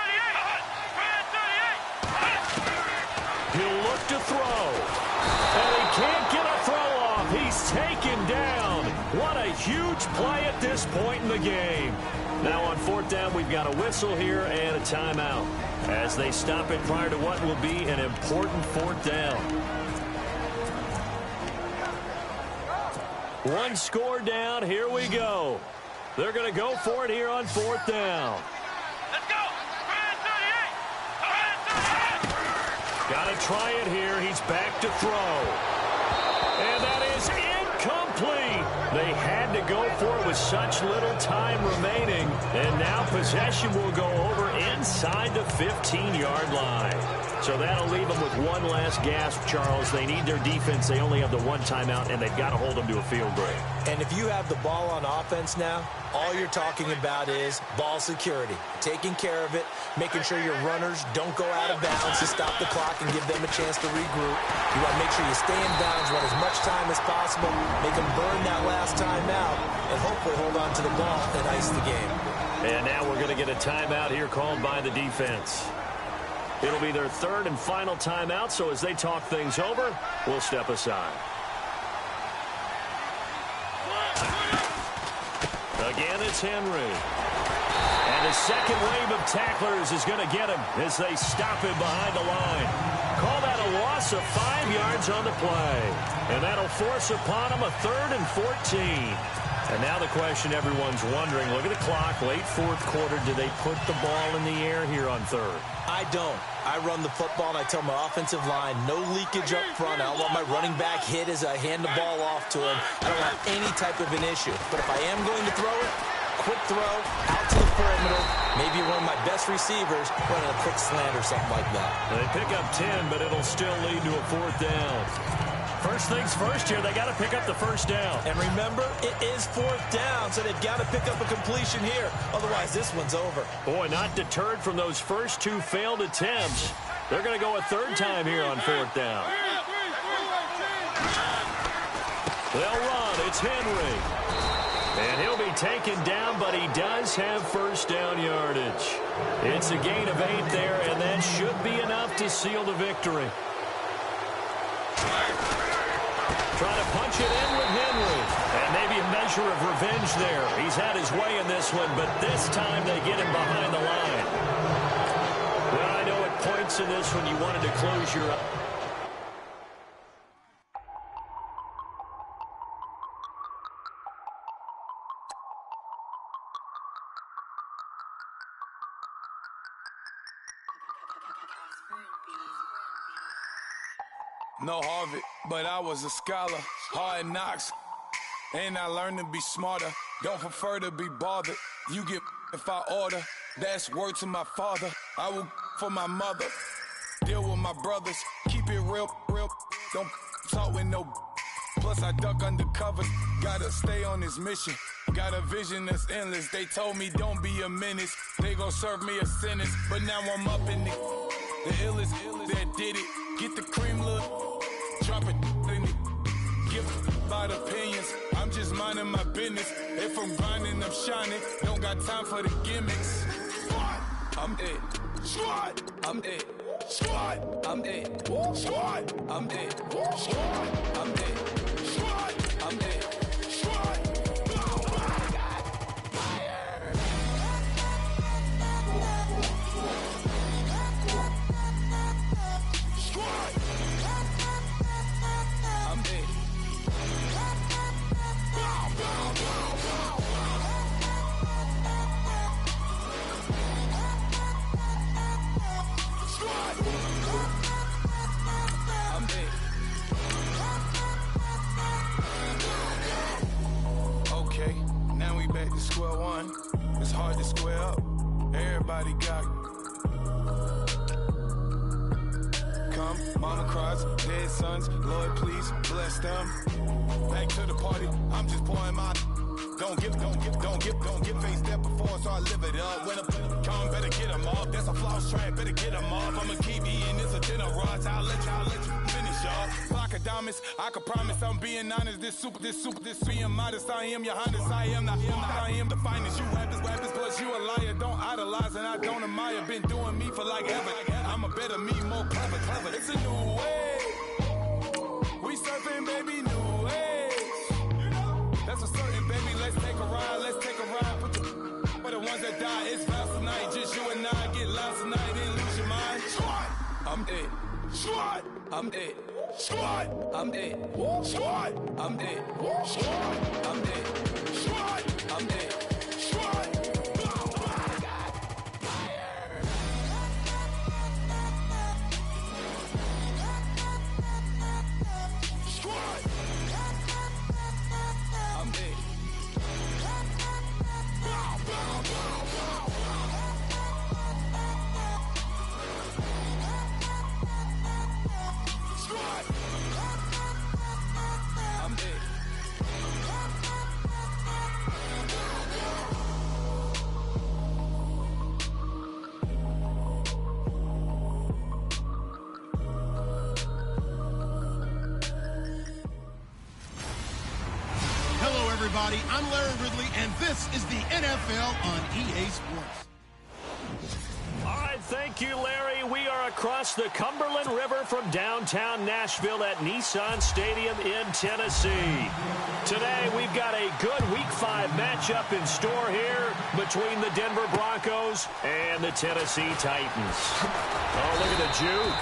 He'll look to throw. And he can't get a throw off. He's taken down. What a huge play at this point in the game. Now on 4th down, we've got a whistle here and a timeout as they stop it prior to what will be an important 4th down. 1 score down. Here we go. They're going to go for it here on 4th down. Let's go. Got to try it here. He's back to throw. And that is incomplete. They had to go for it with such little time remaining. And now possession will go over inside the 15-yard line. So that'll leave them with one last gasp, Charles. They need their defense. They only have the 1 timeout, and they've got to hold them to a field goal. And if you have the ball on offense now, all you're talking about is ball security, taking care of it, making sure your runners don't go out of bounds to stop the clock and give them a chance to regroup. You want to make sure you stay in bounds, run as much time as possible, make them burn that last timeout, and hopefully hold on to the ball and ice the game. And now we're going to get a timeout here called by the defense. It'll be their 3rd and final timeout, so as they talk things over, we'll step aside. Again, it's Henry. And a second wave of tacklers is going to get him as they stop him behind the line. Call that a loss of 5 yards on the play. And that'll force upon him a 3rd and 14. And now the question everyone's wondering, look at the clock, late 4th quarter, do they put the ball in the air here on 3rd? I don't. I run the football, and I tell my offensive line, no leakage up front. I don't want my running back hit as I hand the ball off to him. I don't have any type of an issue. But if I am going to throw it, quick throw, out to the perimeter, maybe one of my best receivers running a quick slant or something like that. They pick up 10, but it'll still lead to a 4th down. First things first here, they got to pick up the 1st down. And remember, it is 4th down, so they've got to pick up a completion here. Otherwise, this one's over. Boy, not deterred from those first 2 failed attempts. They're going to go a 3rd time here on 4th down. They'll run. It's Henry. And he'll be taken down, but he does have 1st down yardage. It's a gain of 8 there, and that should be enough to seal the victory. Trying to punch it in with Henry. And maybe a measure of revenge there. He's had his way in this one, but this time they get him behind the line. Well, I know at points in this one you wanted to close your... No Harvard, but I was a scholar. Hard knocks, and I learned to be smarter. Don't prefer to be bothered. You get if I order. That's word to my father. I will for my mother. Deal with my brothers. Keep it real. Don't talk with no. Plus I duck undercover. Gotta stay on this mission. Got a vision that's endless. They told me don't be a menace. They gon' serve me a sentence. But now I'm up in the illest that did it. Get the cream look. Drop it in it. Give by the opinion. minding my business. If I'm grinding, I'm shining. Don't got time for the gimmicks. Squad, I'm it. Squad, I'm it. Squad, I'm it. Squad, I'm it. Squad, I'm it. Squad, I'm it. Squad. Okay, now we back to square one. It's hard to square up. Everybody got come, mama cries, dead sons. Lord, please bless them. Back to the party. I'm just pouring my. Don't get face step before, so I live it up. When I come, better get them up. That's a floss track, better get them up. I'ma keep eating this a dinner rush. I'll let you finish up. Block of diamonds, I can promise I'm being honest. This being modest. I am your highness. I am the finest. You rappers, plus you a liar. Don't idolize and I don't admire. Been doing me for like ever. I'm a better me, more clever. It's a new way. We surfing, baby, new age. That's a certain, baby. Let's take a ride. Put your for the ones that die. It's vows tonight. Just you and I get lost tonight and lose your mind. Squad, I'm it. Squad, I'm it. Squad, I'm it. Squad, I'm it. Squad, I'm it. Squad, I'm it. Squad. Everybody, I'm Larry Ridley, and this is the NFL on EA Sports. All right, thank you, Larry. We are across the Cumberland River from downtown Nashville at Nissan Stadium in Tennessee. Today, we've got a good Week 5 matchup in store here between the Denver Broncos and the Tennessee Titans. Oh, look at the juke.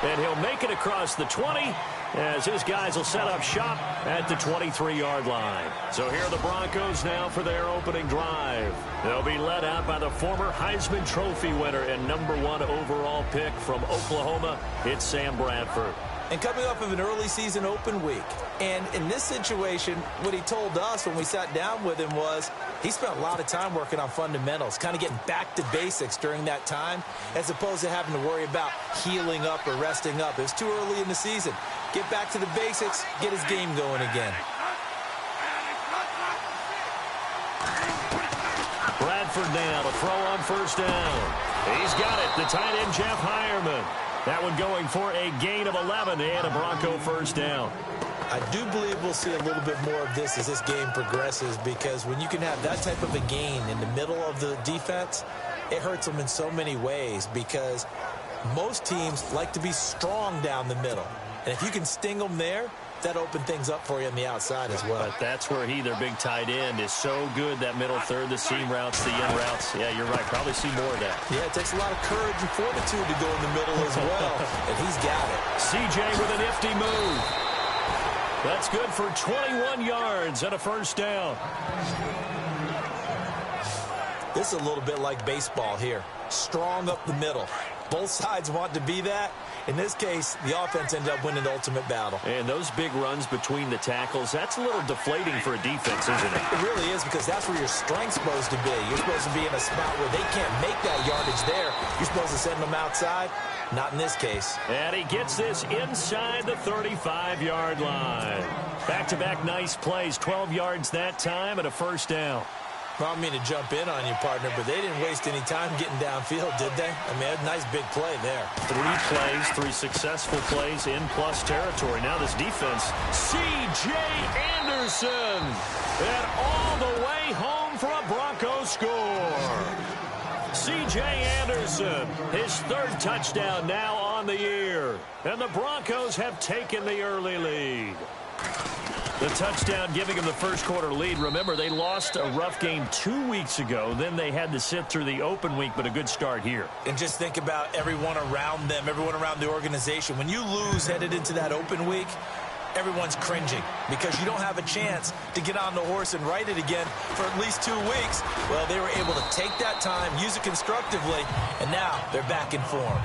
And he'll make it across the 20 as his guys will set up shop at the 23-yard line. So here are the Broncos now for their opening drive. They'll be led out by the former Heisman Trophy winner and #1 overall pick from Oklahoma. It's Sam Bradford. And coming off of an early season open week. And in this situation, what he told us when we sat down with him was he spent a lot of time working on fundamentals, kind of getting back to basics during that time, as opposed to having to worry about healing up or resting up. It was too early in the season. Get back to the basics, get his game going again. Bradford now to throw on first down. He's got it, the tight end Jeff Hireman. That one going for a gain of 11 and a Bronco first down. I do believe we'll see a little bit more of this as this game progresses, because when you can have that type of a gain in the middle of the defense, it hurts them in so many ways, because most teams like to be strong down the middle. And if you can sting them there, that opened things up for you on the outside as well. But that's where their big tight end, is so good, that middle third, the seam routes, the in routes. Yeah, you're right. Probably see more of that. Yeah, it takes a lot of courage and fortitude to go in the middle as well. And he's got it. CJ with a nifty move. That's good for 21 yards and a first down. This is a little bit like baseball here. Strong up the middle. Both sides want to be that. In this case, the offense ended up winning the ultimate battle. And those big runs between the tackles, that's a little deflating for a defense, isn't it? It really is, because that's where your strength's supposed to be. You're supposed to be in a spot where they can't make that yardage there. You're supposed to send them outside. Not in this case. And he gets this inside the 35-yard line. Back-to-back nice plays, 12 yards that time and a first down. Well, I don't mean to jump in on you, partner, but they didn't waste any time getting downfield, did they? I mean, a nice big play there. 3 plays, 3 successful plays in plus territory. Now this defense, C.J. Anderson, and all the way home for a Broncos score. C.J. Anderson, his 3rd touchdown now on the year. And the Broncos have taken the early lead. The touchdown giving them the first quarter lead. Remember, they lost a rough game 2 weeks ago. Then they had to sit through the open week, but a good start here. And just think about everyone around them, everyone around the organization. When you lose headed into that open week, everyone's cringing because you don't have a chance to get on the horse and ride it again for at least 2 weeks. Well, they were able to take that time, use it constructively, and now they're back in form.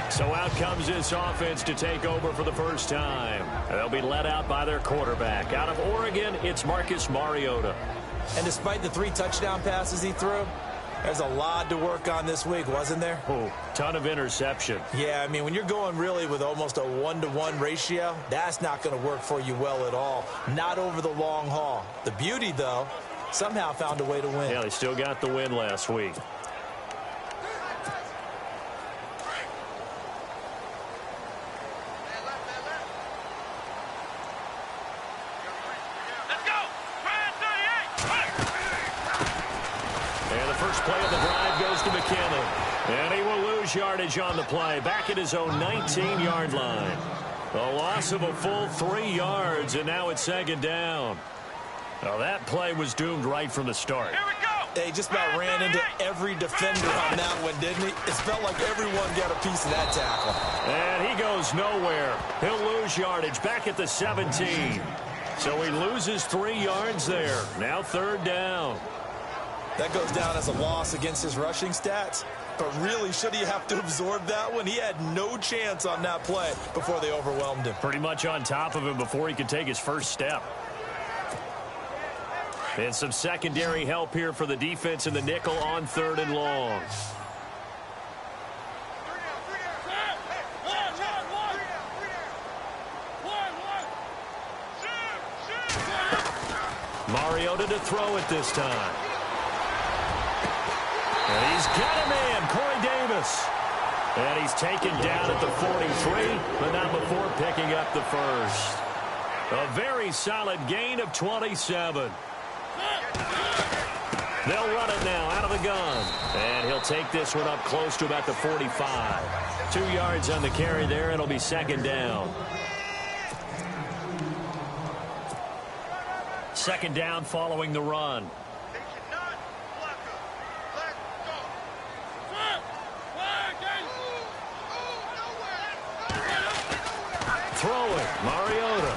So out comes this offense to take over for the first time. They'll be led out by their quarterback. Out of Oregon, it's Marcus Mariota. And despite the 3 touchdown passes he threw, there's a lot to work on this week, wasn't there? Oh, ton of interception. Yeah, I mean, when you're going really with almost a 1-to-1 ratio, that's not going to work for you well at all. Not over the long haul. The beauty, though, somehow found a way to win. Yeah, they still got the win last week. Play of the drive goes to McKinnon. And he will lose yardage on the play. Back at his own 19-yard line. A loss of a full 3 yards, and now it's 2nd down. Now that play was doomed right from the start. Here we go. He just about ran into every defender on that one, didn't he? It felt like everyone got a piece of that tackle. And he goes nowhere. He'll lose yardage back at the 17. So he loses 3 yards there. Now 3rd down. That goes down as a loss against his rushing stats. But really, should he have to absorb that one? He had no chance on that play before they overwhelmed him. Pretty much on top of him before he could take his first step. And some secondary help here for the defense in the nickel on 3rd and long. Mariota to throw it this time. And he's got a man, Corey Davis. And he's taken down at the 43, but not before picking up the first. A very solid gain of 27. They'll run it now out of the gun. And he'll take this one up close to about the 45. 2 yards on the carry there. It'll be 2nd down. 2nd down following the run. Throw it, Mariota.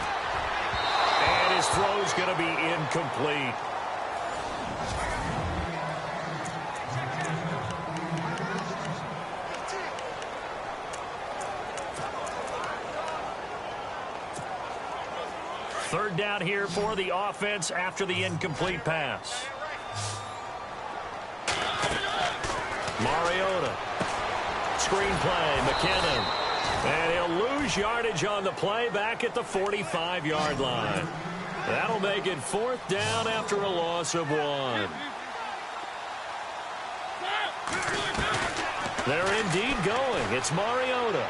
And his throw's going to be incomplete. Third down here for the offense after the incomplete pass. Mariota. Screen play, McKinnon. And he'll lose yardage on the play back at the 45-yard line. That'll make it 4th down after a loss of 1. They're indeed going. It's Mariota.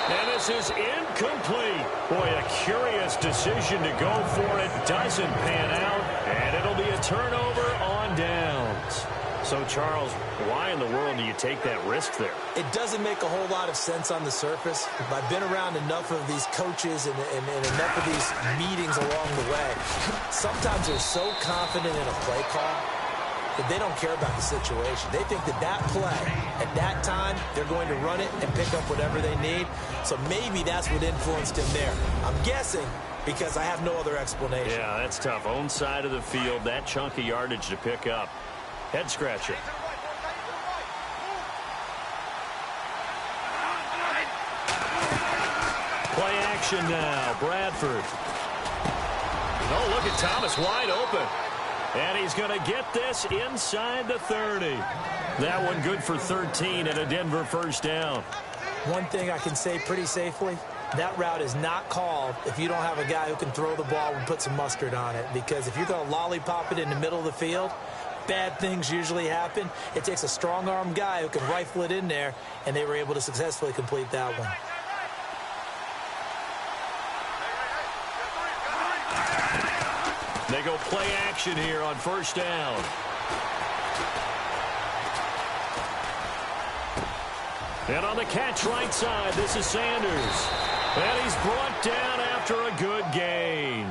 And this is incomplete. Boy, a curious decision to go for it. Doesn't pan out. And it'll be a turnover on downs. So, Charles, why in the world do you take that risk there? It doesn't make a whole lot of sense on the surface. I've been around enough of these coaches and enough of these meetings along the way. Sometimes they're so confident in a play call that they don't care about the situation. They think that that play, at that time, they're going to run it and pick up whatever they need. So maybe that's what influenced him there. I'm guessing because I have no other explanation. Yeah, that's tough. Own side of the field, that chunk of yardage to pick up. Head scratcher. Play action now. Bradford. Oh, look at Thomas wide open. And he's going to get this inside the 30. That one good for 13 and a Denver first down. One thing I can say pretty safely, that route is not called if you don't have a guy who can throw the ball and put some mustard on it. Because if you're going to lollipop it in the middle of the field, bad things usually happen. It takes a strong-arm guy who can rifle it in there, and they were able to successfully complete that one. They go play action here on first down. And on the catch right side, this is Sanders. And he's brought down after a good gain.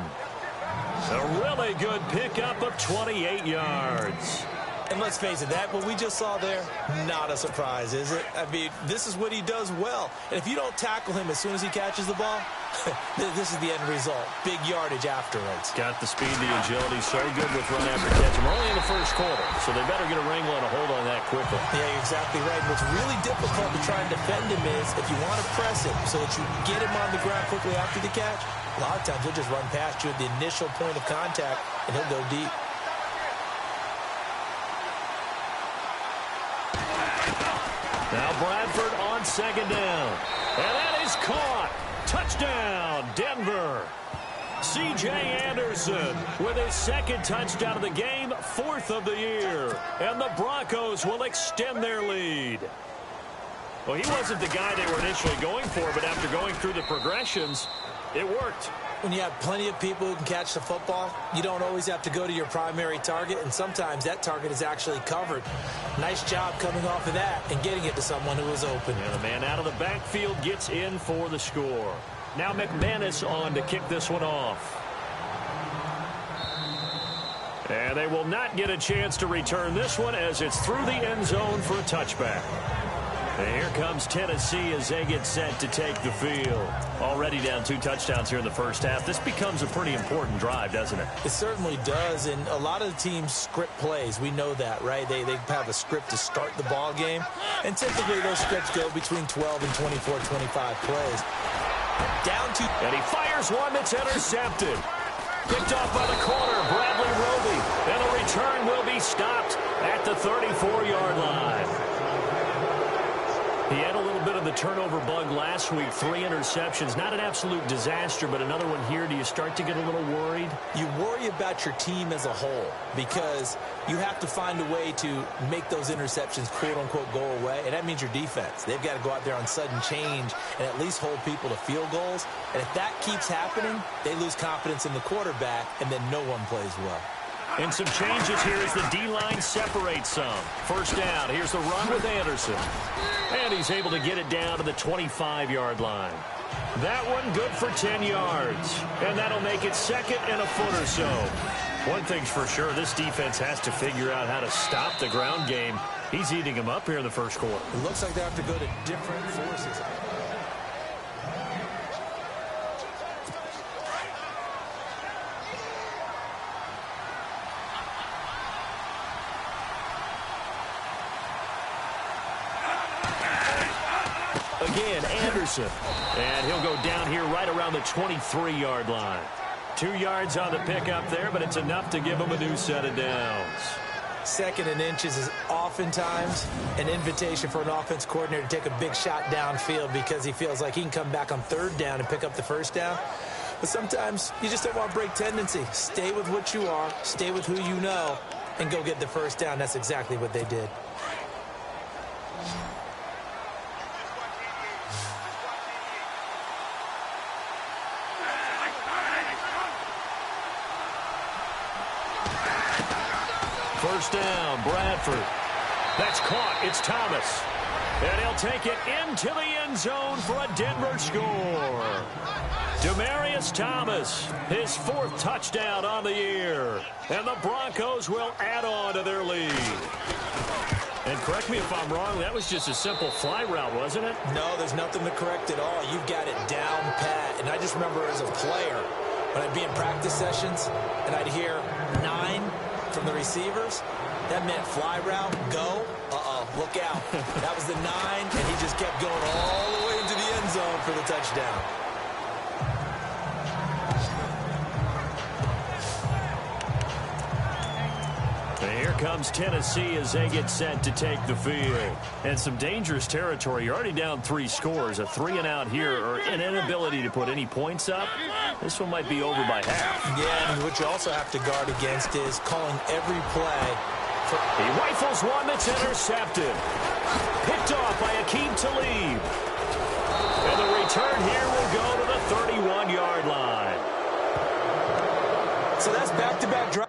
A really good pickup of 28 yards. And let's face it, that what we just saw there, not a surprise, is it? I mean, this is what he does well. And if you don't tackle him as soon as he catches the ball, this is the end result. Big yardage afterwards. Got the speed, the agility, so good with run after catch. We're only in the first quarter, so they better get a wrangle and a hold on that quickly. Yeah, you're exactly right. What's really difficult to try and defend him is if you want to press him so that you get him on the ground quickly after the catch, a lot of times he'll just run past you at the initial point of contact, and he'll go deep. Now Bradford on second down. And that is caught. Touchdown, Denver. C.J. Anderson with his second touchdown of the game, 4th of the year. And the Broncos will extend their lead. Well, he wasn't the guy they were initially going for, but after going through the progressions, it worked. When you have plenty of people who can catch the football, you don't always have to go to your primary target, and sometimes that target is actually covered. Nice job coming off of that and getting it to someone who was open. And the man out of the backfield gets in for the score. Now McManus on to kick this one off. And they will not get a chance to return this one as it's through the end zone for a touchback. And here comes Tennessee as they get set to take the field. Already down 2 touchdowns here in the first half. This becomes a pretty important drive, doesn't it? It certainly does, and a lot of the teams script plays. We know that, right? They have a script to start the ball game, and typically those scripts go between 12 and 24, 25 plays. Down to... And he fires one that's intercepted. Picked off by the corner, Bradley Roby. And the return will be stopped at the 34-yard line. He had a little bit of the turnover bug last week, 3 interceptions. Not an absolute disaster, but another one here. Do you start to get a little worried? You worry about your team as a whole because you have to find a way to make those interceptions, quote-unquote, go away, and that means your defense. They've got to go out there on sudden change and at least hold people to field goals. And if that keeps happening, they lose confidence in the quarterback, and then no one plays well. And some changes here as the D-line separates some. First down, here's the run with Anderson. And he's able to get it down to the 25-yard line. That one good for 10 yards. And that'll make it 2nd and a foot or so. One thing's for sure, this defense has to figure out how to stop the ground game. He's eating them up here in the first quarter. It looks like they have to go to different forces. Again, Anderson. And he'll go down here right around the 23-yard line. 2 yards on the pickup there, but it's enough to give him a new set of downs. 2nd and inches is oftentimes an invitation for an offense coordinator to take a big shot downfield because he feels like he can come back on 3rd down and pick up the first down. But sometimes you just don't want to break tendency. Stay with what you are, stay with who you know, and go get the first down. That's exactly what they did. First down, Bradford. That's caught. It's Thomas. And he'll take it into the end zone for a Denver score. Demaryius Thomas, his 4th touchdown on the year. And the Broncos will add on to their lead. And correct me if I'm wrong, that was just a simple fly route, wasn't it? No, there's nothing to correct at all. You've got it down pat. And I just remember as a player, when I'd be in practice sessions and I'd hear 9 from the receivers, that meant fly route, go, look out. That was the 9, and he just kept going all the way into the end zone for the touchdown. here comes Tennessee as they get set to take the field. And some dangerous territory. You're already down 3 scores. A 3-and-out here, or an inability to put any points up. This one might be over by half. Yeah, and what you also have to guard against is calling every play. He rifles one that's intercepted. Picked off by Akeem Talib. And the return here will go to the 31-yard line. So that's back-to-back drive.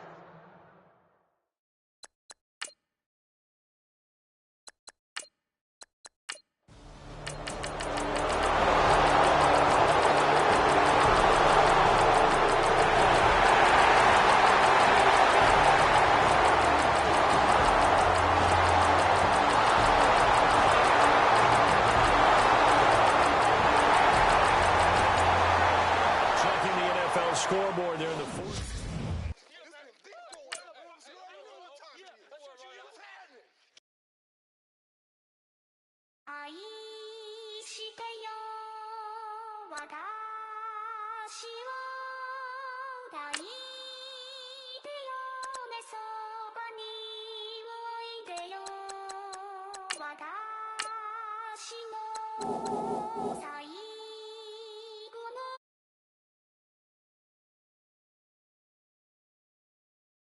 Scoreboard there in the fourth. Thank you.